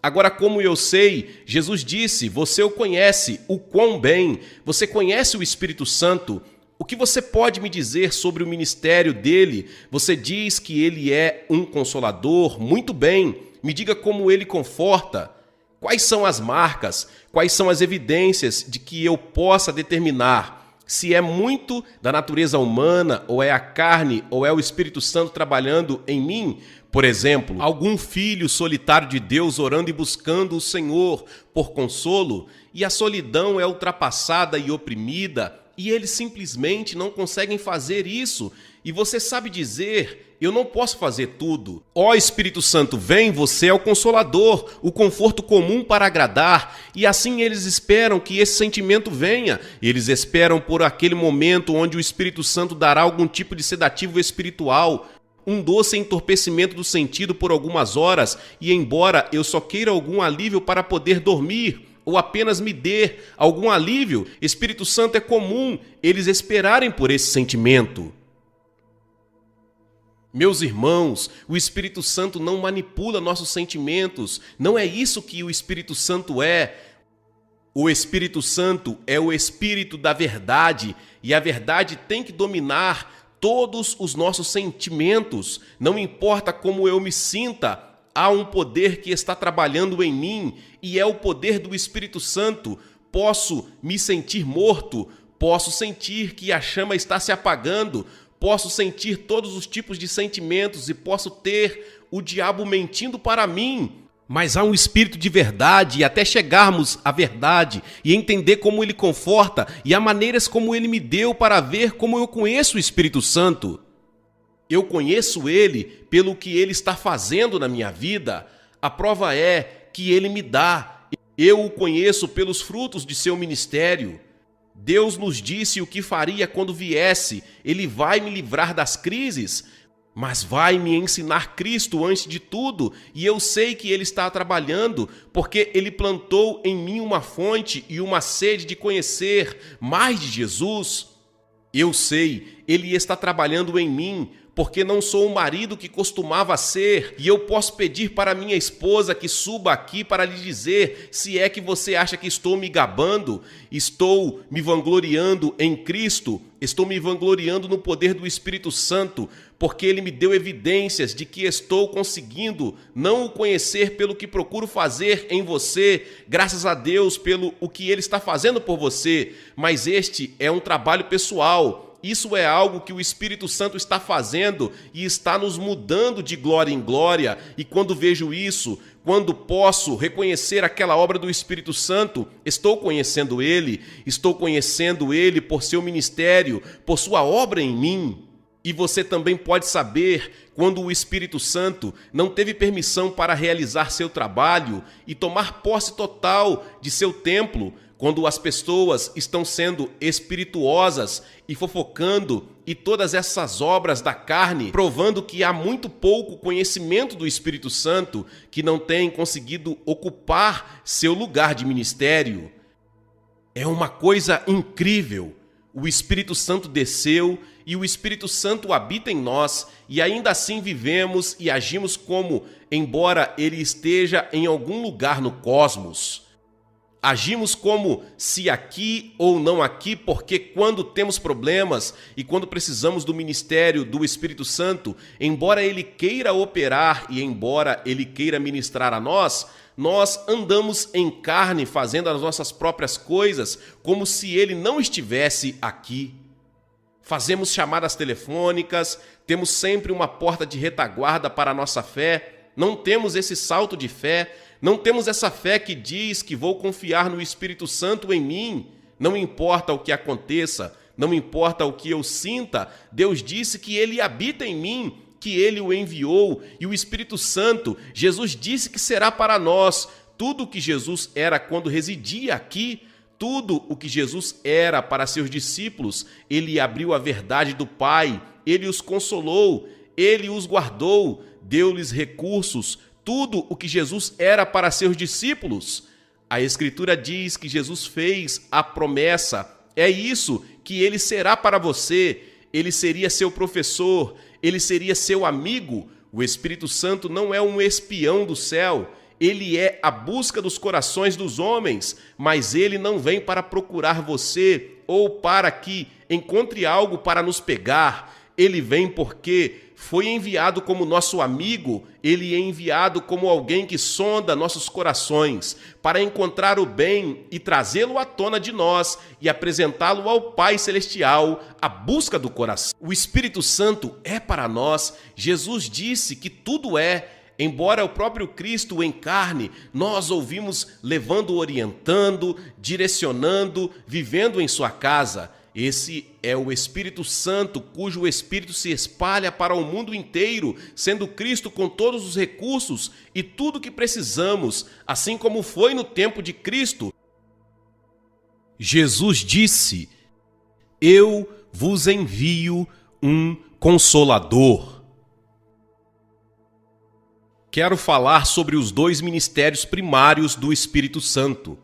[SPEAKER 1] Agora, como eu sei, Jesus disse, você o conhece, o quão bem, você conhece o Espírito Santo. O que você pode me dizer sobre o ministério dele? Você diz que ele é um consolador, muito bem, me diga como ele conforta. Quais são as marcas, quais são as evidências de que eu possa determinar se é muito da natureza humana, ou é a carne, ou é o Espírito Santo trabalhando em mim? Por exemplo, algum filho solitário de Deus orando e buscando o Senhor por consolo, e a solidão é ultrapassada e oprimida, e eles simplesmente não conseguem fazer isso. E você sabe dizer, eu não posso fazer tudo. Ó Espírito Santo, vem, você é o Consolador, o conforto comum para agradar. E assim eles esperam que esse sentimento venha. Eles esperam por aquele momento onde o Espírito Santo dará algum tipo de sedativo espiritual, um doce entorpecimento do sentido por algumas horas, e embora eu só queira algum alívio para poder dormir, ou apenas me dê algum alívio, Espírito Santo é comum eles esperarem por esse sentimento. Meus irmãos, o Espírito Santo não manipula nossos sentimentos, não é isso que o Espírito Santo é. O Espírito Santo é o Espírito da verdade, e a verdade tem que dominar todos os nossos sentimentos. Não importa como eu me sinta, há um poder que está trabalhando em mim e é o poder do Espírito Santo. Posso me sentir morto, posso sentir que a chama está se apagando, posso sentir todos os tipos de sentimentos e posso ter o diabo mentindo para mim. Mas há um espírito de verdade, e até chegarmos à verdade e entender como ele conforta e há maneiras como ele me deu para ver como eu conheço o Espírito Santo. Eu conheço ele pelo que ele está fazendo na minha vida. A prova é que ele me dá. Eu o conheço pelos frutos de seu ministério. Deus nos disse o que faria quando viesse. Ele vai me livrar das crises, mas vai me ensinar Cristo antes de tudo, e eu sei que Ele está trabalhando, porque Ele plantou em mim uma fonte e uma sede de conhecer mais de Jesus. Eu sei, Ele está trabalhando em mim, porque não sou o marido que costumava ser, e eu posso pedir para minha esposa que suba aqui para lhe dizer, se é que você acha que estou me gabando, estou me vangloriando em Cristo, estou me vangloriando no poder do Espírito Santo, porque Ele me deu evidências de que estou conseguindo não o conhecer pelo que procuro fazer em você, graças a Deus pelo o que Ele está fazendo por você, mas este é um trabalho pessoal. Isso é algo que o Espírito Santo está fazendo e está nos mudando de glória em glória. E quando vejo isso, quando posso reconhecer aquela obra do Espírito Santo, estou conhecendo Ele por seu ministério, por sua obra em mim. E você também pode saber quando o Espírito Santo não teve permissão para realizar seu trabalho e tomar posse total de seu templo, quando as pessoas estão sendo espirituosas e fofocando e todas essas obras da carne, provando que há muito pouco conhecimento do Espírito Santo, que não tem conseguido ocupar seu lugar de ministério. É uma coisa incrível. O Espírito Santo desceu e o Espírito Santo habita em nós e ainda assim vivemos e agimos como, embora ele esteja em algum lugar no cosmos. Agimos como se aqui ou não aqui, porque quando temos problemas e quando precisamos do ministério do Espírito Santo, embora ele queira operar e embora ele queira ministrar a nós, nós andamos em carne fazendo as nossas próprias coisas como se ele não estivesse aqui. Fazemos chamadas telefônicas, temos sempre uma porta de retaguarda para a nossa fé, não temos esse salto de fé, não temos essa fé que diz que vou confiar no Espírito Santo em mim. Não importa o que aconteça, não importa o que eu sinta, Deus disse que Ele habita em mim, que Ele o enviou, e o Espírito Santo, Jesus disse que será para nós. Tudo o que Jesus era quando residia aqui, tudo o que Jesus era para seus discípulos, Ele abriu a verdade do Pai, Ele os consolou, Ele os guardou, deu-lhes recursos, tudo o que Jesus era para seus discípulos. A Escritura diz que Jesus fez a promessa. É isso que ele será para você. Ele seria seu professor, ele seria seu amigo. O Espírito Santo não é um espião do céu. Ele é a busca dos corações dos homens, mas ele não vem para procurar você ou para que encontre algo para nos pegar. Ele vem porque foi enviado como nosso amigo, ele é enviado como alguém que sonda nossos corações, para encontrar o bem e trazê-lo à tona de nós e apresentá-lo ao Pai Celestial, a busca do coração. O Espírito Santo é para nós. Jesus disse que tudo é. Embora o próprio Cristo em carne, nós ouvimos levando, orientando, direcionando, vivendo em sua casa. Esse é o Espírito Santo, cujo Espírito se espalha para o mundo inteiro, sendo Cristo com todos os recursos e tudo o que precisamos, assim como foi no tempo de Cristo. Jesus disse: Eu vos envio um Consolador. Quero falar sobre os dois ministérios primários do Espírito Santo.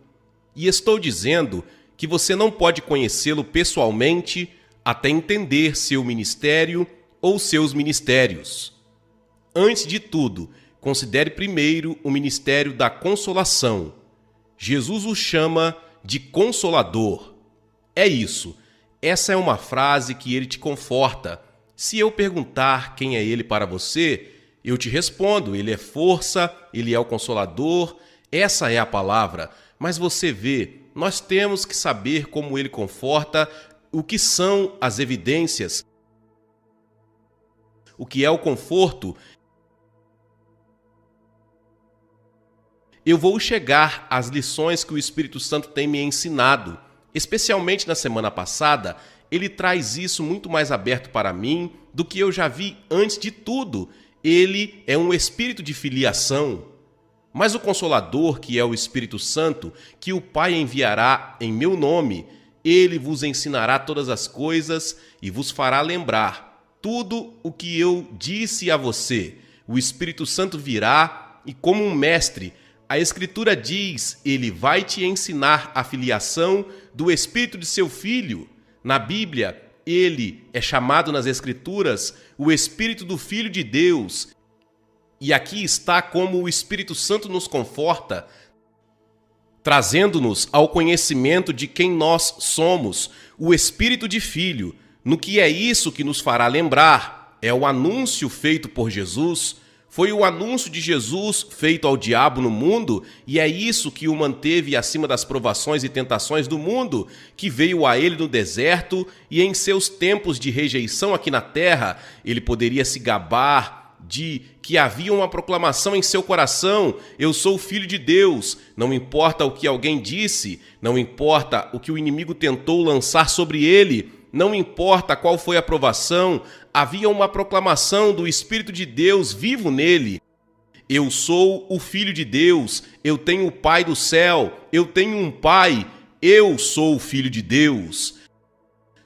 [SPEAKER 1] E estou dizendo que você não pode conhecê-lo pessoalmente até entender seu ministério ou seus ministérios. Antes de tudo, considere primeiro o ministério da consolação. Jesus o chama de Consolador. É isso. Essa é uma frase que ele te conforta. Se eu perguntar quem é ele para você, eu te respondo, ele é força, ele é o Consolador, essa é a palavra. Mas você vê, nós temos que saber como ele conforta, o que são as evidências, o que é o conforto. eu vou chegar às lições que o Espírito Santo tem me ensinado. Especialmente na semana passada, ele traz isso muito mais aberto para mim do que eu já vi antes de tudo. Ele é um espírito de filiação. Mas o Consolador, que é o Espírito Santo, que o Pai enviará em meu nome, ele vos ensinará todas as coisas e vos fará lembrar tudo o que eu disse a você. O Espírito Santo virá e, como um mestre, a Escritura diz, ele vai te ensinar a filiação do Espírito de seu Filho. Na Bíblia, ele é chamado nas Escrituras o Espírito do Filho de Deus. E aqui está como o Espírito Santo nos conforta, trazendo-nos ao conhecimento de quem nós somos, o Espírito de Filho. No que é isso que nos fará lembrar? É o anúncio feito por Jesus. Foi o anúncio de Jesus feito ao diabo no mundo, e é isso que o manteve acima das provações e tentações do mundo, que veio a ele no deserto, e em seus tempos de rejeição aqui na terra, ele poderia se gabar de que havia uma proclamação em seu coração: eu sou filho de Deus. Não importa o que alguém disse, não importa o que o inimigo tentou lançar sobre ele, não importa qual foi a provação, havia uma proclamação do Espírito de Deus vivo nele. Eu sou o Filho de Deus, eu tenho o Pai do céu, eu tenho um Pai, eu sou o Filho de Deus.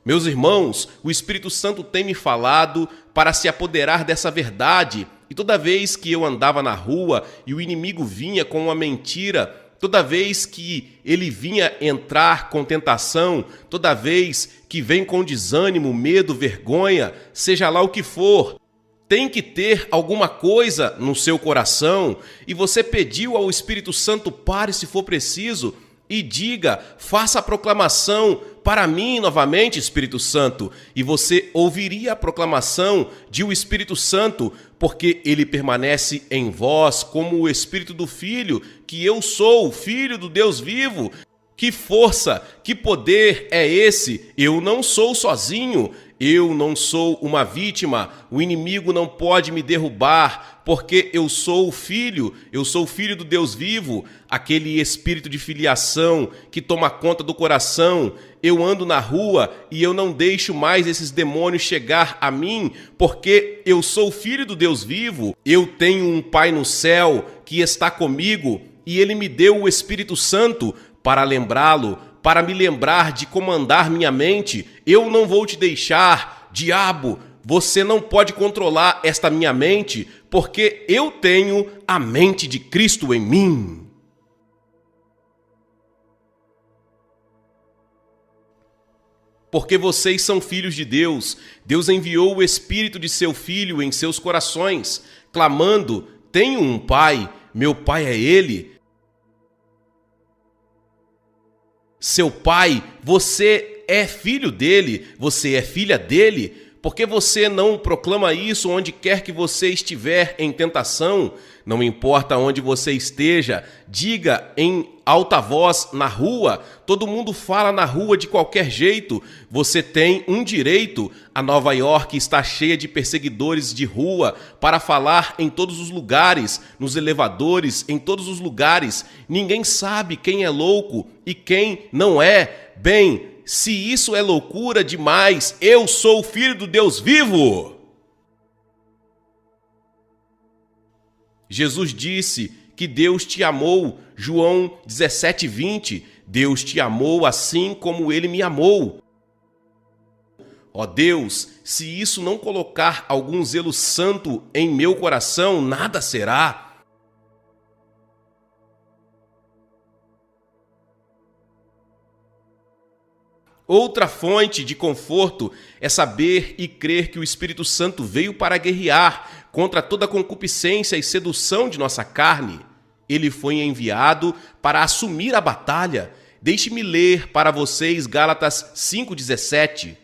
[SPEAKER 1] Meus irmãos, o Espírito Santo tem me falado para se apoderar dessa verdade, e toda vez que eu andava na rua e o inimigo vinha com uma mentira, toda vez que ele vinha entrar com tentação, toda vez que vem com desânimo, medo, vergonha, seja lá o que for, tem que ter alguma coisa no seu coração, e você pediu ao Espírito Santo: pare se for preciso e diga, faça a proclamação para mim novamente, Espírito Santo, e você ouviria a proclamação de o Espírito Santo, porque ele permanece em vós como o Espírito do Filho, que eu sou o Filho do Deus vivo. Que força, que poder é esse? Eu não sou sozinho, eu não sou uma vítima, o inimigo não pode me derrubar, porque eu sou o filho do Deus vivo, aquele espírito de filiação que toma conta do coração. Eu ando na rua e eu não deixo mais esses demônios chegar a mim, porque eu sou filho do Deus vivo, eu tenho um Pai no céu que está comigo e ele me deu o Espírito Santo para lembrá-lo, para me lembrar de comandar minha mente. Eu não vou te deixar, diabo, você não pode controlar esta minha mente, porque eu tenho a mente de Cristo em mim. Porque vocês são filhos de Deus, Deus enviou o Espírito de seu Filho em seus corações, clamando: tenho um Pai, meu Pai é Ele. Seu Pai, você é filho dele, você é filha dele. Por que você não proclama isso onde quer que você estiver em tentação? Não importa onde você esteja, diga em alta voz na rua. Todo mundo fala na rua de qualquer jeito. Você tem um direito. A Nova York está cheia de perseguidores de rua para falar em todos os lugares, nos elevadores, em todos os lugares. Ninguém sabe quem é louco e quem não é. Bem, se isso é loucura demais, eu sou o Filho do Deus vivo. Jesus disse que Deus te amou, João 17:20, Deus te amou assim como ele me amou. Ó Deus, se isso não colocar algum zelo santo em meu coração, nada será. Outra fonte de conforto é saber e crer que o Espírito Santo veio para guerrear contra toda concupiscência e sedução de nossa carne. Ele foi enviado para assumir a batalha. Deixe-me ler para vocês Gálatas 5:17.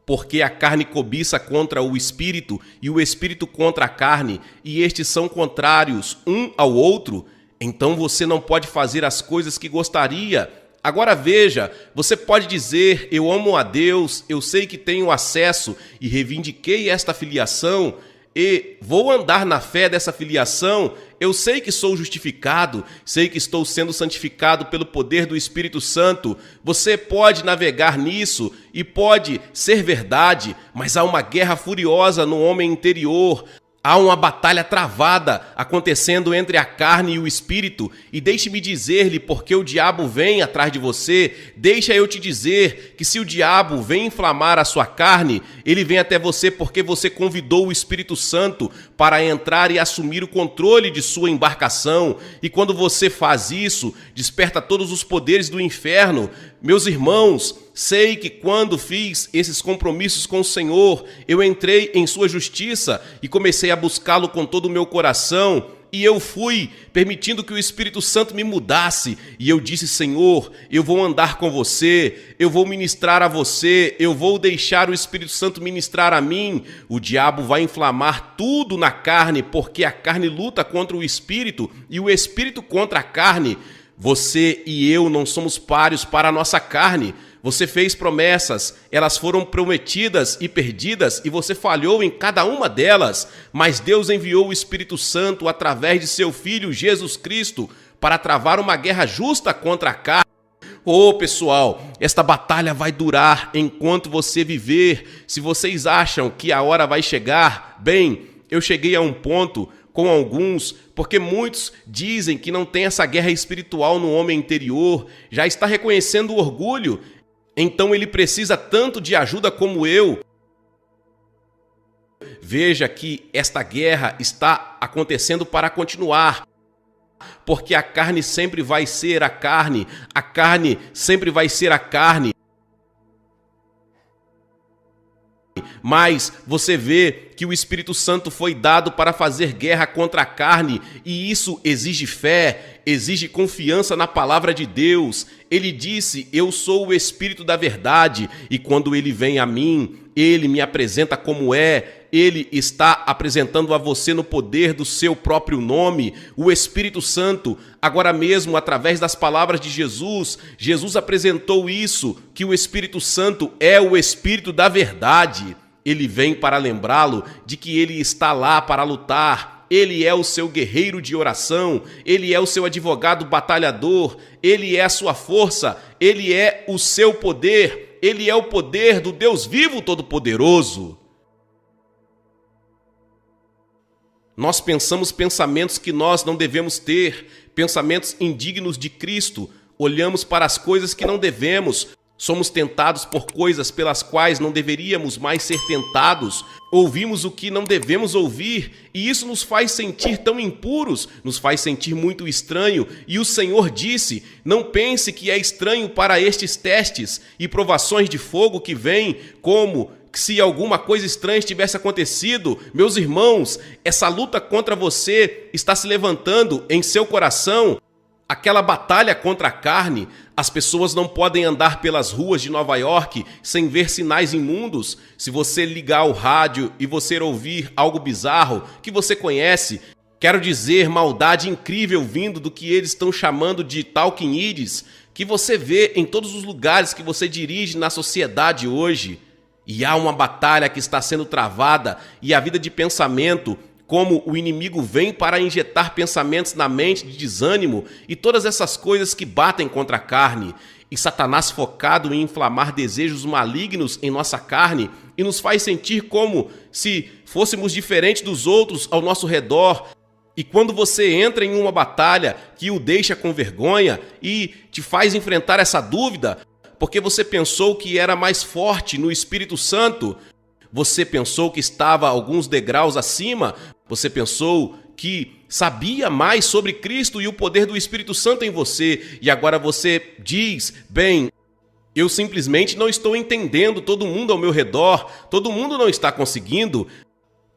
[SPEAKER 1] Porque a carne cobiça contra o Espírito e o Espírito contra a carne, e estes são contrários um ao outro. Então você não pode fazer as coisas que gostaria. Agora veja, você pode dizer: eu amo a Deus, eu sei que tenho acesso e reivindiquei esta filiação, e vou andar na fé dessa filiação, eu sei que sou justificado, sei que estou sendo santificado pelo poder do Espírito Santo. Você pode navegar nisso e pode ser verdade, mas há uma guerra furiosa no homem interior. Há uma batalha travada acontecendo entre a carne e o espírito, e deixe-me dizer-lhe porque o diabo vem atrás de você. Deixa eu te dizer que se o diabo vem inflamar a sua carne, ele vem até você porque você convidou o Espírito Santo para entrar e assumir o controle de sua embarcação. E quando você faz isso, desperta todos os poderes do inferno. Meus irmãos, sei que quando fiz esses compromissos com o Senhor, eu entrei em sua justiça e comecei a buscá-lo com todo o meu coração. E eu fui permitindo que o Espírito Santo me mudasse. E eu disse: Senhor, eu vou andar com você, eu vou ministrar a você, eu vou deixar o Espírito Santo ministrar a mim. O diabo vai inflamar tudo na carne, porque a carne luta contra o Espírito e o Espírito contra a carne. Você e eu não somos páreos para a nossa carne. Você fez promessas, elas foram prometidas e perdidas e você falhou em cada uma delas, mas Deus enviou o Espírito Santo através de seu Filho Jesus Cristo para travar uma guerra justa contra a carne. Pessoal, esta batalha vai durar enquanto você viver. Se vocês acham que a hora vai chegar, bem, eu cheguei a um ponto com alguns, porque muitos dizem que não tem essa guerra espiritual no homem interior, já está reconhecendo o orgulho. Então ele precisa tanto de ajuda como eu. Veja que esta guerra está acontecendo para continuar, porque a carne sempre vai ser a carne sempre vai ser a carne. Mas você vê que o Espírito Santo foi dado para fazer guerra contra a carne, e isso exige fé, exige confiança na palavra de Deus. Ele disse: eu sou o Espírito da verdade, e quando ele vem a mim, ele me apresenta como é. Ele está apresentando a você no poder do seu próprio nome, o Espírito Santo. Agora mesmo, através das palavras de Jesus, Jesus apresentou isso, que o Espírito Santo é o Espírito da verdade. Ele vem para lembrá-lo de que ele está lá para lutar. Ele é o seu guerreiro de oração, ele é o seu advogado batalhador, ele é a sua força, ele é o seu poder, ele é o poder do Deus vivo todo-poderoso. Nós pensamos pensamentos que nós não devemos ter, pensamentos indignos de Cristo, olhamos para as coisas que não devemos, somos tentados por coisas pelas quais não deveríamos mais ser tentados, ouvimos o que não devemos ouvir, e isso nos faz sentir tão impuros, nos faz sentir muito estranho, e o Senhor disse: não pense que é estranho para estes testes e provações de fogo que vêm, como se alguma coisa estranha tivesse acontecido. Meus irmãos, essa luta contra você está se levantando em seu coração. Aquela batalha contra a carne. As pessoas não podem andar pelas ruas de Nova York sem ver sinais imundos. Se você ligar o rádio e você ouvir algo bizarro que você conhece, quero dizer, maldade incrível vindo do que eles estão chamando de talking heads, que você vê em todos os lugares que você dirige na sociedade hoje. E há uma batalha que está sendo travada, e a vida de pensamento, como o inimigo vem para injetar pensamentos na mente de desânimo e todas essas coisas que batem contra a carne. E Satanás, focado em inflamar desejos malignos em nossa carne, e nos faz sentir como se fôssemos diferentes dos outros ao nosso redor. E quando você entra em uma batalha que o deixa com vergonha e te faz enfrentar essa dúvida, porque você pensou que era mais forte no Espírito Santo, você pensou que estava alguns degraus acima, você pensou que sabia mais sobre Cristo e o poder do Espírito Santo em você, e agora você diz: bem, eu simplesmente não estou entendendo todo mundo ao meu redor, todo mundo não está conseguindo.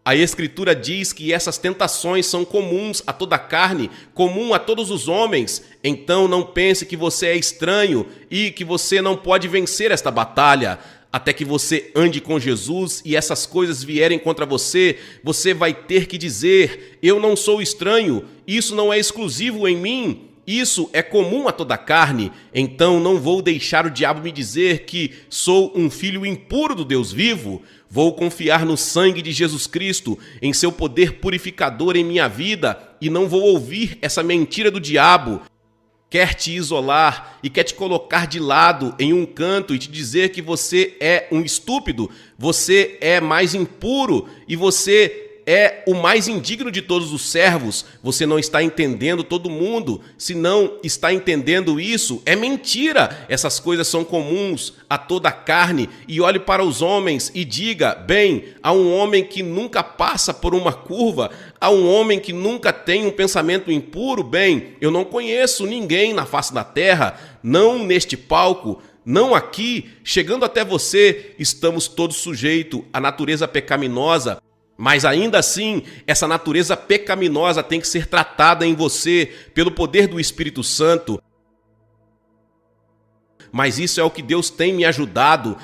[SPEAKER 1] A Escritura diz que essas tentações são comuns a toda a carne, comum a todos os homens. Então não pense que você é estranho e que você não pode vencer esta batalha. Até que você ande com Jesus e essas coisas vierem contra você, você vai ter que dizer: eu não sou estranho, isso não é exclusivo em mim. Isso é comum a toda a carne, então não vou deixar o diabo me dizer que sou um filho impuro do Deus vivo. Vou confiar no sangue de Jesus Cristo, em seu poder purificador em minha vida, e não vou ouvir essa mentira do diabo. Quer te isolar e quer te colocar de lado em um canto e te dizer que você é um estúpido, você é mais impuro e você é o mais indigno de todos os servos. Você não está entendendo todo mundo. Se não está entendendo isso, é mentira. Essas coisas são comuns a toda a carne. E olhe para os homens e diga, bem, há um homem que nunca passa por uma curva, há um homem que nunca tem um pensamento impuro. Bem, eu não conheço ninguém na face da terra, não neste palco, não aqui. Chegando até você, estamos todos sujeitos à natureza pecaminosa. Mas ainda assim, essa natureza pecaminosa tem que ser tratada em você pelo poder do Espírito Santo. Mas isso é o que Deus tem me ajudado.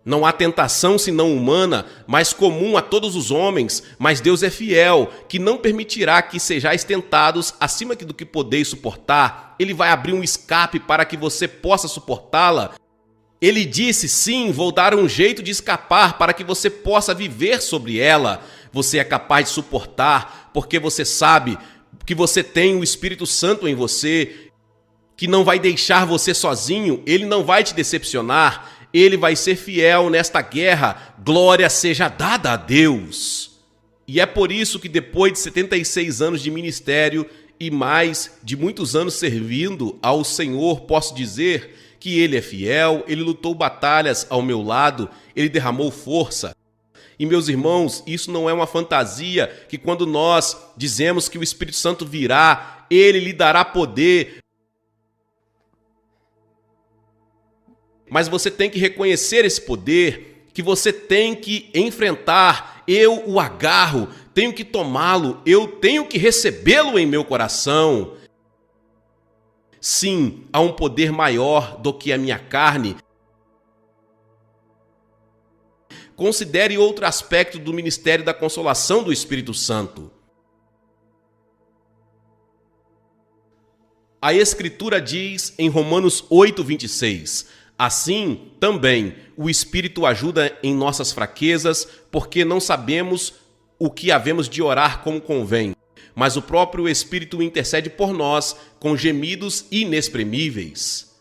[SPEAKER 1] Não há tentação senão humana, mas comum a todos os homens. Mas Deus é fiel, que não permitirá que sejais tentados acima do que podeis suportar. Ele vai abrir um escape para que você possa suportá-la. Ele disse, sim, vou dar um jeito de escapar para que você possa viver sobre ela. Você é capaz de suportar porque você sabe que você tem o Espírito Santo em você, que não vai deixar você sozinho, ele não vai te decepcionar, ele vai ser fiel nesta guerra. Glória seja dada a Deus. E é por isso que depois de 76 anos de ministério e mais de muitos anos servindo ao Senhor, posso dizer que ele é fiel, ele lutou batalhas ao meu lado, ele derramou força. E meus irmãos, isso não é uma fantasia que quando nós dizemos que o Espírito Santo virá, ele lhe dará poder. Mas você tem que reconhecer esse poder, que você tem que enfrentar. Eu o agarro, tenho que tomá-lo, eu tenho que recebê-lo em meu coração. Sim, há um poder maior do que a minha carne. Considere outro aspecto do ministério da consolação do Espírito Santo. A Escritura diz em Romanos 8:26, assim também o Espírito ajuda em nossas fraquezas, porque não sabemos o que havemos de orar como convém. Mas o próprio Espírito intercede por nós com gemidos inexprimíveis.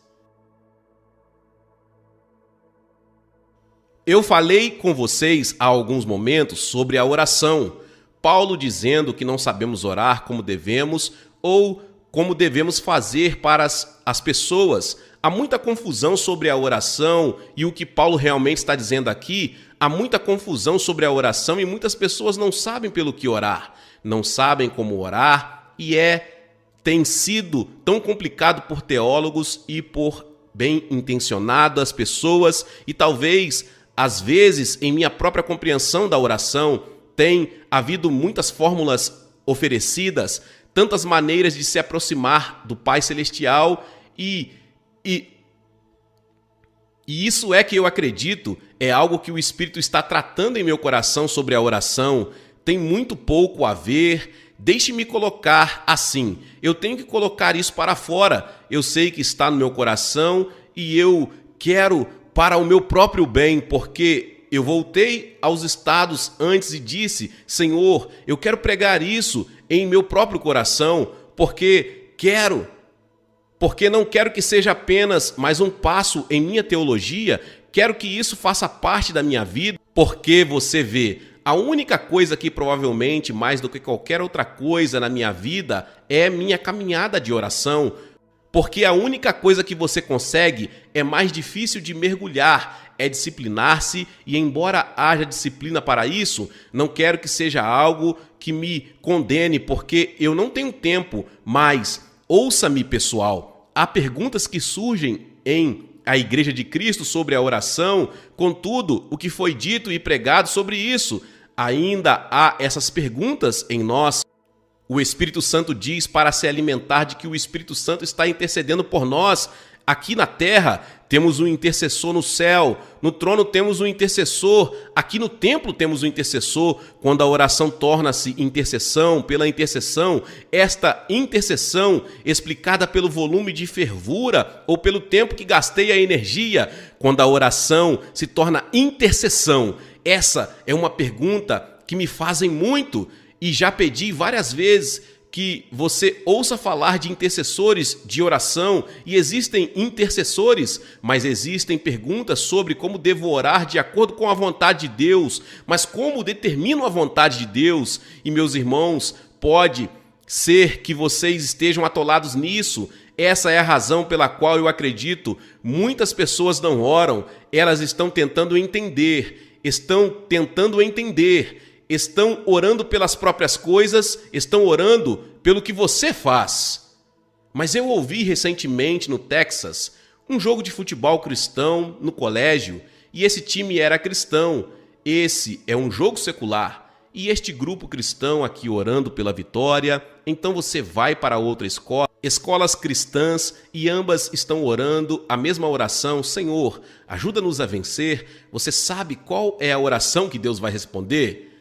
[SPEAKER 1] Eu falei com vocês há alguns momentos sobre a oração. Paulo dizendo que não sabemos orar como devemos ou como devemos fazer para as pessoas. Há muita confusão sobre a oração e o que Paulo realmente está dizendo aqui. Há muita confusão sobre a oração e muitas pessoas não sabem pelo que orar. Não sabem como orar e tem sido tão complicado por teólogos e por bem-intencionadas pessoas e talvez, às vezes, em minha própria compreensão da oração, tem havido muitas fórmulas oferecidas, tantas maneiras de se aproximar do Pai Celestial e isso é que eu acredito, é algo que o Espírito está tratando em meu coração sobre a oração. Tem muito pouco a ver, deixe-me colocar assim, eu tenho que colocar isso para fora, eu sei que está no meu coração e eu quero para o meu próprio bem, porque eu voltei aos estados antes e disse, Senhor, eu quero pregar isso em meu próprio coração, porque não quero que seja apenas mais um passo em minha teologia, quero que isso faça parte da minha vida, porque você vê, a única coisa que provavelmente, mais do que qualquer outra coisa na minha vida, é minha caminhada de oração. Porque a única coisa que você consegue é mais difícil de mergulhar, é disciplinar-se e embora haja disciplina para isso, não quero que seja algo que me condene, porque eu não tenho tempo, mas ouça-me, pessoal. Há perguntas que surgem em a Igreja de Cristo sobre a oração, contudo, o que foi dito e pregado sobre isso, ainda há essas perguntas em nós. O Espírito Santo diz para se alimentar de que o Espírito Santo está intercedendo por nós aqui na terra. temos um intercessor no céu, no trono temos um intercessor, aqui no templo temos um intercessor. Quando a oração torna-se intercessão, pela intercessão, esta intercessão explicada pelo volume de fervura ou pelo tempo que gastei a energia, quando a oração se torna intercessão, essa é uma pergunta que me fazem muito e já pedi várias vezes que você ouça falar de intercessores de oração, e existem intercessores, mas existem perguntas sobre como devo orar de acordo com a vontade de Deus, mas como determino a vontade de Deus? E meus irmãos, pode ser que vocês estejam atolados nisso. Essa é a razão pela qual eu acredito muitas pessoas não oram, elas estão tentando entender, estão orando pelas próprias coisas, estão orando pelo que você faz. Mas eu ouvi recentemente no Texas um jogo de futebol cristão no colégio e esse time era cristão. Esse é um jogo secular e este grupo cristão aqui orando pela vitória. Então você vai para outra escola, escolas cristãs, e ambas estão orando a mesma oração: Senhor, ajuda-nos a vencer. Você sabe qual é a oração que Deus vai responder?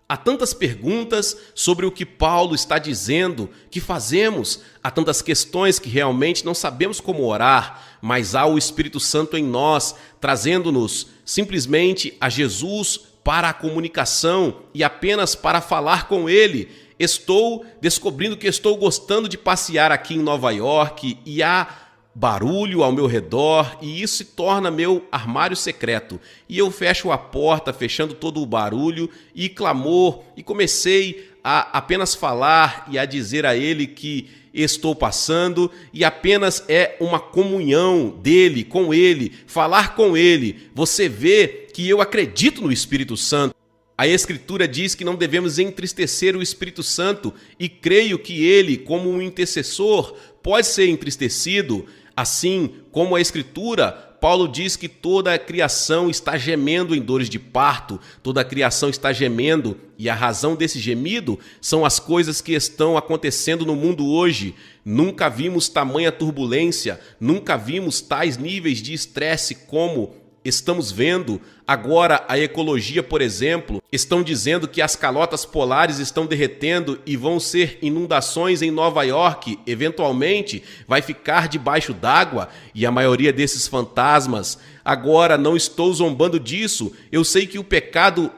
[SPEAKER 1] Há tantas perguntas sobre o que Paulo está dizendo que fazemos, há tantas questões que realmente não sabemos como orar, mas há o Espírito Santo em nós, trazendo-nos simplesmente a Jesus para a comunicação e apenas para falar com Ele. Estou descobrindo que estou gostando de passear aqui em Nova York e há barulho ao meu redor e isso se torna meu armário secreto. E eu fecho a porta, fechando todo o barulho e clamor, e comecei a apenas falar e a dizer a Ele que estou passando, e apenas é uma comunhão dele com Ele, falar com Ele. Você vê que eu acredito no Espírito Santo. A Escritura diz que não devemos entristecer o Espírito Santo e creio que ele, como um intercessor, pode ser entristecido. Assim como a Escritura, Paulo diz que toda a criação está gemendo em dores de parto, toda a criação está gemendo, e a razão desse gemido são as coisas que estão acontecendo no mundo hoje. Nunca vimos tamanha turbulência, nunca vimos tais níveis de estresse como estamos vendo. Agora a ecologia, por exemplo, estão dizendo que as calotas polares estão derretendo e vão ser inundações em Nova York, eventualmente vai ficar debaixo d'água, e a maioria desses fantasmas. Agora não estou zombando disso, eu sei que o pecado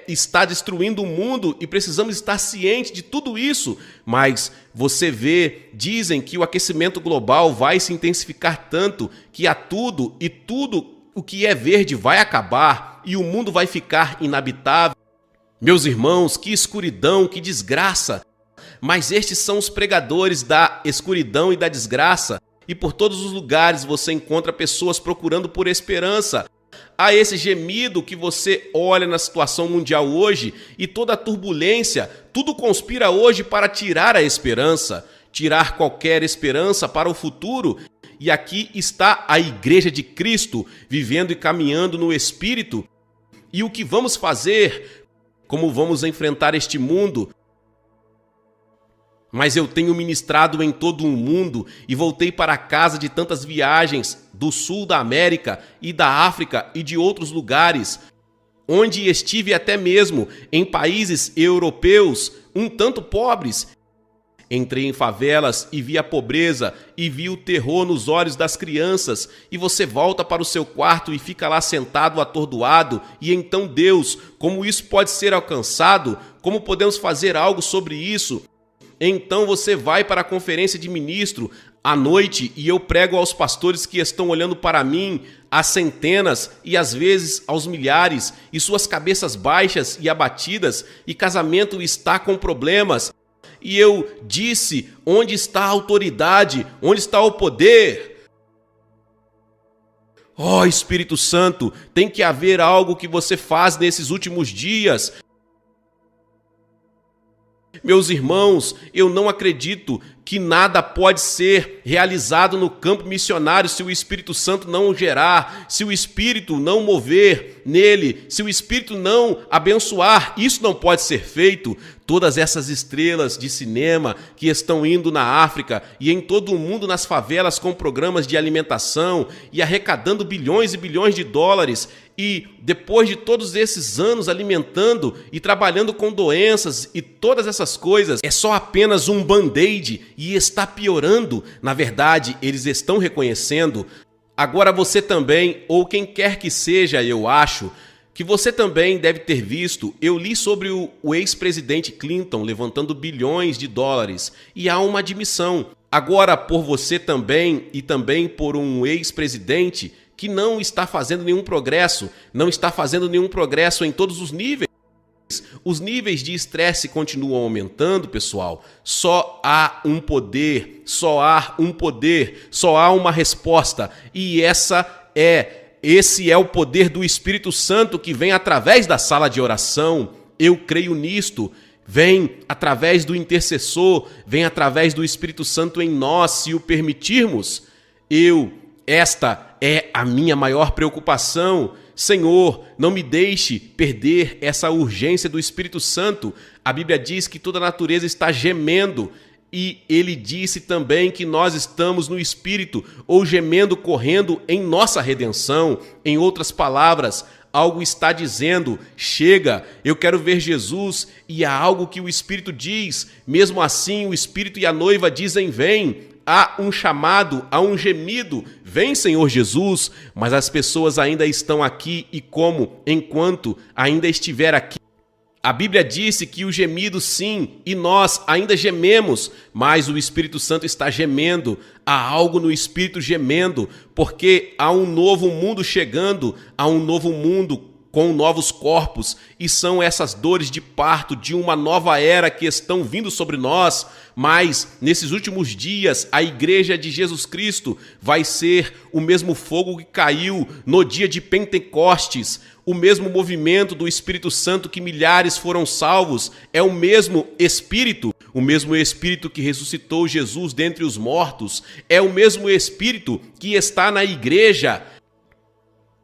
[SPEAKER 1] está destruindo o mundo e precisamos estar cientes de tudo isso, mas você vê, dizem que o aquecimento global vai se intensificar tanto que há tudo e tudo o que é verde vai acabar e o mundo vai ficar inabitável. Meus irmãos, que escuridão, que desgraça! Mas estes são os pregadores da escuridão e da desgraça, e por todos os lugares você encontra pessoas procurando por esperança. Há esse gemido que você olha na situação mundial hoje e toda a turbulência, tudo conspira hoje para tirar a esperança, tirar qualquer esperança para o futuro. E aqui está a Igreja de Cristo, vivendo e caminhando no Espírito. E o que vamos fazer? Como vamos enfrentar este mundo? Mas eu tenho ministrado em todo o mundo e voltei para casa de tantas viagens do sul da América e da África e de outros lugares, onde estive até mesmo em países europeus um tanto pobres. Entrei em favelas e vi a pobreza e vi o terror nos olhos das crianças, e você volta para o seu quarto e fica lá sentado atordoado, e então Deus, como isso pode ser alcançado? Como podemos fazer algo sobre isso? Então você vai para a conferência de ministro à noite e eu prego aos pastores que estão olhando para mim, às centenas e às vezes aos milhares, e suas cabeças baixas e abatidas, e casamento está com problemas. E eu disse: onde está a autoridade? Onde está o poder? Oh, Espírito Santo, tem que haver algo que você faz nesses últimos dias. Meus irmãos, eu não acredito que nada pode ser realizado no campo missionário se o Espírito Santo não o gerar, se o Espírito não mover nele, se o Espírito não abençoar. Isso não pode ser feito. Todas essas estrelas de cinema que estão indo na África e em todo o mundo nas favelas com programas de alimentação e arrecadando bilhões e bilhões de dólares, e depois de todos esses anos alimentando e trabalhando com doenças e todas essas coisas, é só apenas um band-aid e está piorando. Na verdade, eles estão reconhecendo. Agora você também, ou quem quer que seja, eu acho, que você também deve ter visto, eu li sobre o ex-presidente Clinton levantando bilhões de dólares e há uma admissão. Agora, por você também e também por um ex-presidente que não está fazendo nenhum progresso, não está fazendo nenhum progresso em todos os níveis. Os níveis de estresse continuam aumentando, pessoal. Só há um poder, só há um poder, só há uma resposta. E esse é o poder do Espírito Santo que vem através da sala de oração. Eu creio nisto. Vem através do intercessor, vem através do Espírito Santo em nós, se o permitirmos. Esta é a minha maior preocupação. Senhor, não me deixe perder essa urgência do Espírito Santo. A Bíblia diz que toda a natureza está gemendo. E ele disse também que nós estamos no Espírito, ou gemendo, correndo em nossa redenção. Em outras palavras, algo está dizendo, chega, eu quero ver Jesus, e há algo que o Espírito diz. Mesmo assim, o Espírito e a noiva dizem, vem. Há um chamado, há um gemido, vem Senhor Jesus, mas as pessoas ainda estão aqui e enquanto ainda estiver aqui. A Bíblia disse que o gemido sim, e nós ainda gememos, mas o Espírito Santo está gemendo, há algo no Espírito gemendo, porque há um novo mundo chegando, há um novo mundo com novos corpos, e são essas dores de parto de uma nova era que estão vindo sobre nós. Mas nesses últimos dias a igreja de Jesus Cristo vai ser o mesmo fogo que caiu no dia de Pentecostes, o mesmo movimento do Espírito Santo que milhares foram salvos, é o mesmo Espírito que ressuscitou Jesus dentre os mortos, é o mesmo Espírito que está na igreja.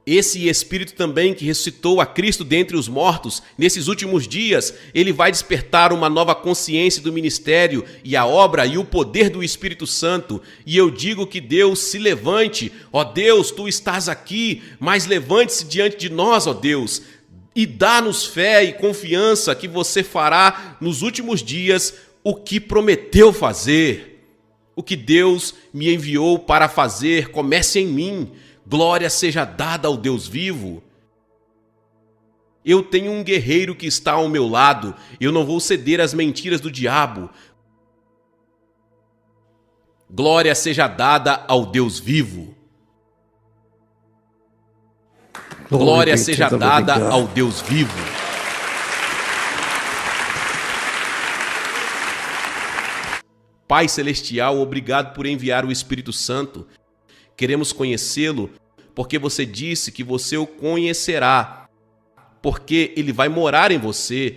[SPEAKER 1] Esse Espírito também que ressuscitou a Cristo dentre os mortos, nesses últimos dias, ele vai despertar uma nova consciência do ministério e a obra e o poder do Espírito Santo. E eu digo que Deus se levante, ó Deus, tu estás aqui, mas levante-se diante de nós, ó Deus, e dá-nos fé e confiança que você fará nos últimos dias o que prometeu fazer. O que Deus me enviou para fazer, comece em mim. Glória seja dada ao Deus vivo. Eu tenho um guerreiro que está ao meu lado. Eu não vou ceder às mentiras do diabo. Glória seja dada ao Deus vivo. Glória seja dada ao Deus vivo. Pai Celestial, obrigado por enviar o Espírito Santo. Queremos conhecê-lo, porque você disse que você o conhecerá, porque ele vai morar em você,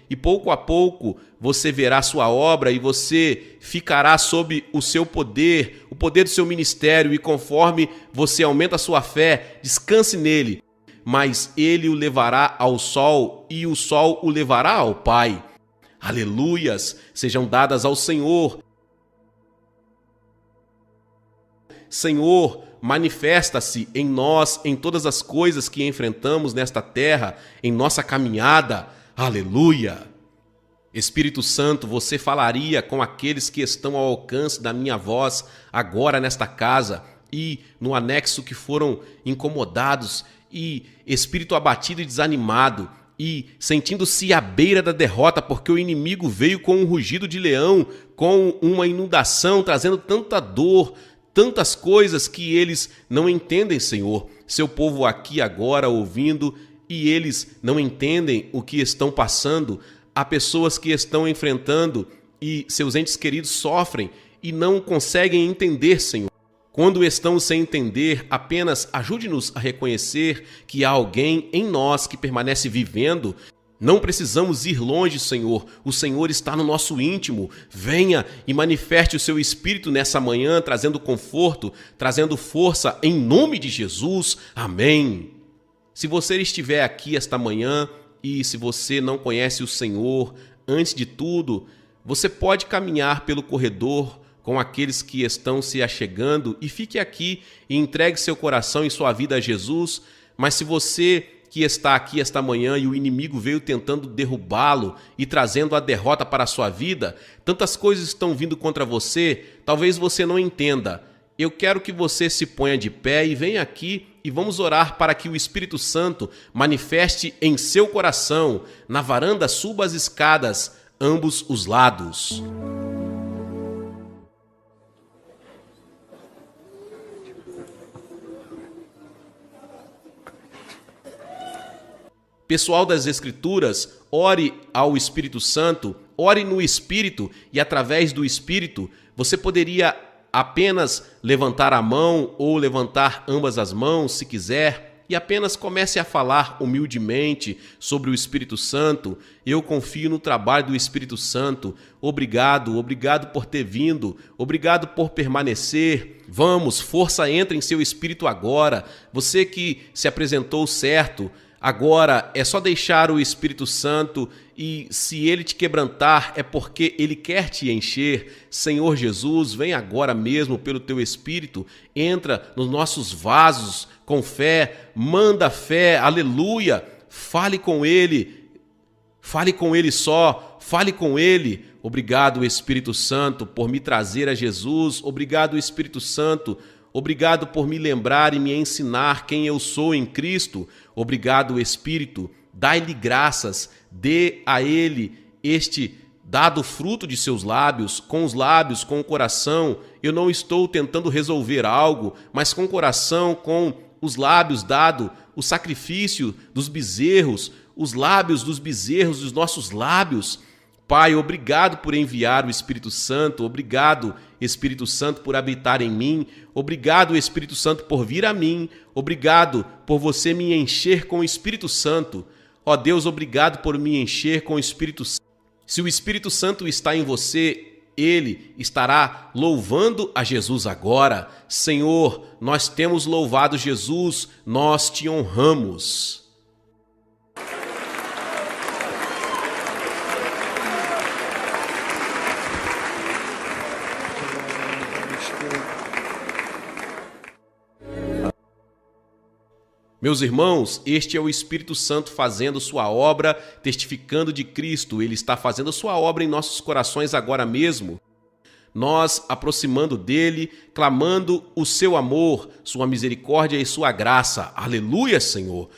[SPEAKER 1] e pouco a pouco você verá sua obra e você ficará sob o seu poder, o poder do seu ministério, e conforme você aumenta a sua fé, descanse nele, mas ele o levará ao sol e o sol o levará ao Pai. Aleluias, sejam dadas ao Senhor. Senhor, manifesta-se em nós, em todas as coisas que enfrentamos nesta terra, em nossa caminhada. Aleluia! Espírito Santo, você falaria com aqueles que estão ao alcance da minha voz agora nesta casa e no anexo que foram incomodados e espírito abatido e desanimado e sentindo-se à beira da derrota porque o inimigo veio com um rugido de leão, com uma inundação, trazendo tanta dor, tantas coisas que eles não entendem, Senhor. Seu povo aqui agora ouvindo e eles não entendem o que estão passando. Há pessoas que estão enfrentando e seus entes queridos sofrem e não conseguem entender, Senhor. Quando estão sem entender, apenas ajude-nos a reconhecer que há alguém em nós que permanece vivendo Não precisamos ir longe, Senhor. O Senhor está no nosso íntimo. Venha e manifeste o seu Espírito nessa manhã, trazendo conforto, trazendo força, em nome de Jesus. Amém. Se você estiver aqui esta manhã e se você não conhece o Senhor, antes de tudo, você pode caminhar pelo corredor com aqueles que estão se achegando e fique aqui e entregue seu coração e sua vida a Jesus. Mas se você que está aqui esta manhã e o inimigo veio tentando derrubá-lo e trazendo a derrota para a sua vida, tantas coisas estão vindo contra você, talvez você não entenda. Eu quero que você se ponha de pé e venha aqui e vamos orar para que o Espírito Santo manifeste em seu coração. Na varanda, suba as escadas, ambos os lados. Pessoal das Escrituras, ore ao Espírito Santo, ore no Espírito e através do Espírito você poderia apenas levantar a mão ou levantar ambas as mãos, se quiser, e apenas comece a falar humildemente sobre o Espírito Santo. Eu confio no trabalho do Espírito Santo. Obrigado, obrigado por ter vindo, obrigado por permanecer. Vamos, força entra em seu espírito agora. Você que se apresentou certo, agora é só deixar o Espírito Santo e se ele te quebrantar é porque ele quer te encher. Senhor Jesus, vem agora mesmo pelo teu Espírito, entra nos nossos vasos com fé, manda fé, aleluia. Fale com ele só, fale com ele. Obrigado, Espírito Santo, por me trazer a Jesus. Obrigado, Espírito Santo. Obrigado por me lembrar e me ensinar quem eu sou em Cristo. Obrigado, Espírito. Dai-lhe graças, dê a ele este dado fruto de seus lábios, com os lábios, com o coração. Eu não estou tentando resolver algo, mas com o coração, com os lábios dado o sacrifício dos bezerros, os lábios dos bezerros, os nossos lábios. Pai, obrigado por enviar o Espírito Santo, obrigado, Espírito Santo, por habitar em mim, obrigado, Espírito Santo, por vir a mim, obrigado por você me encher com o Espírito Santo. Ó Deus, obrigado por me encher com o Espírito Santo. Se o Espírito Santo está em você, ele estará louvando a Jesus agora. Senhor, nós temos louvado Jesus, nós te honramos. Meus irmãos, este é o Espírito Santo fazendo sua obra, testificando de Cristo. Ele está fazendo sua obra em nossos corações agora mesmo. Nós aproximando dele, clamando o seu amor, sua misericórdia e sua graça. Aleluia, Senhor!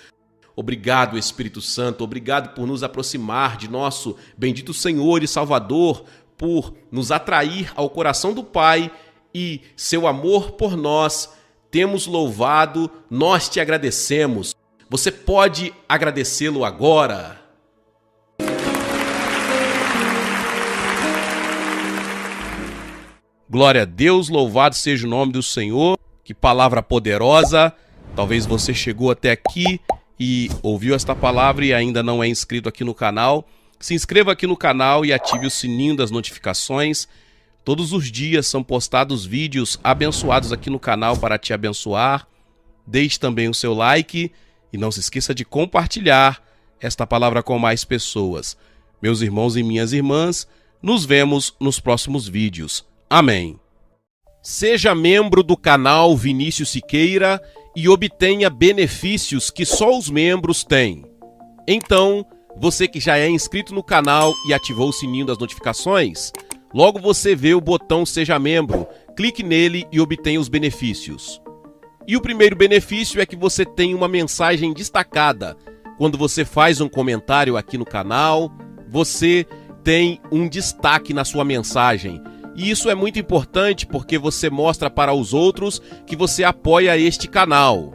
[SPEAKER 1] Obrigado, Espírito Santo, obrigado por nos aproximar de nosso bendito Senhor e Salvador, por nos atrair ao coração do Pai e seu amor por nós. Temos louvado, nós te agradecemos. Você pode agradecê-lo agora. Glória a Deus, louvado seja o nome do Senhor. Que palavra poderosa. Talvez você chegou até aqui e ouviu esta palavra e ainda não é inscrito aqui no canal. Se inscreva aqui no canal e ative o sininho das notificações. Todos os dias são postados vídeos abençoados aqui no canal para te abençoar. Deixe também o seu like e não se esqueça de compartilhar esta palavra com mais pessoas. Meus irmãos e minhas irmãs, nos vemos nos próximos vídeos. Amém. Seja membro do canal Vinícius Siqueira e obtenha benefícios que só os membros têm. Então, você que já é inscrito no canal e ativou o sininho das notificações, logo você vê o botão Seja Membro, clique nele e obtenha os benefícios. E o primeiro benefício é que você tem uma mensagem destacada. Quando você faz um comentário aqui no canal, você tem um destaque na sua mensagem. E isso é muito importante porque você mostra para os outros que você apoia este canal.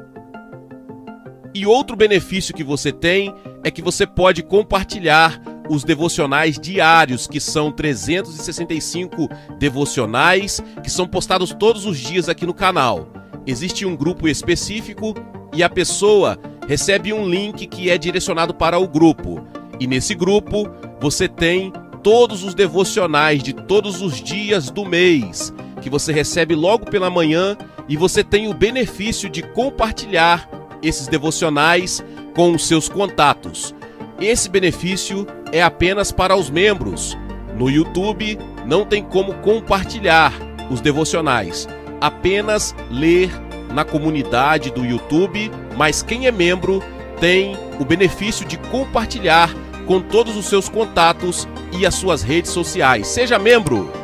[SPEAKER 1] E outro benefício que você tem é que você pode compartilhar os devocionais diários, que são 365 devocionais, que são postados todos os dias aqui no canal. Existe um grupo específico e a pessoa recebe um link que é direcionado para o grupo. E nesse grupo você tem todos os devocionais de todos os dias do mês, que você recebe logo pela manhã, e você tem o benefício de compartilhar esses devocionais com os seus contatos. Esse benefício é apenas para os membros. No YouTube não tem como compartilhar os devocionais, apenas ler na comunidade do YouTube, mas quem é membro tem o benefício de compartilhar com todos os seus contatos e as suas redes sociais. Seja membro!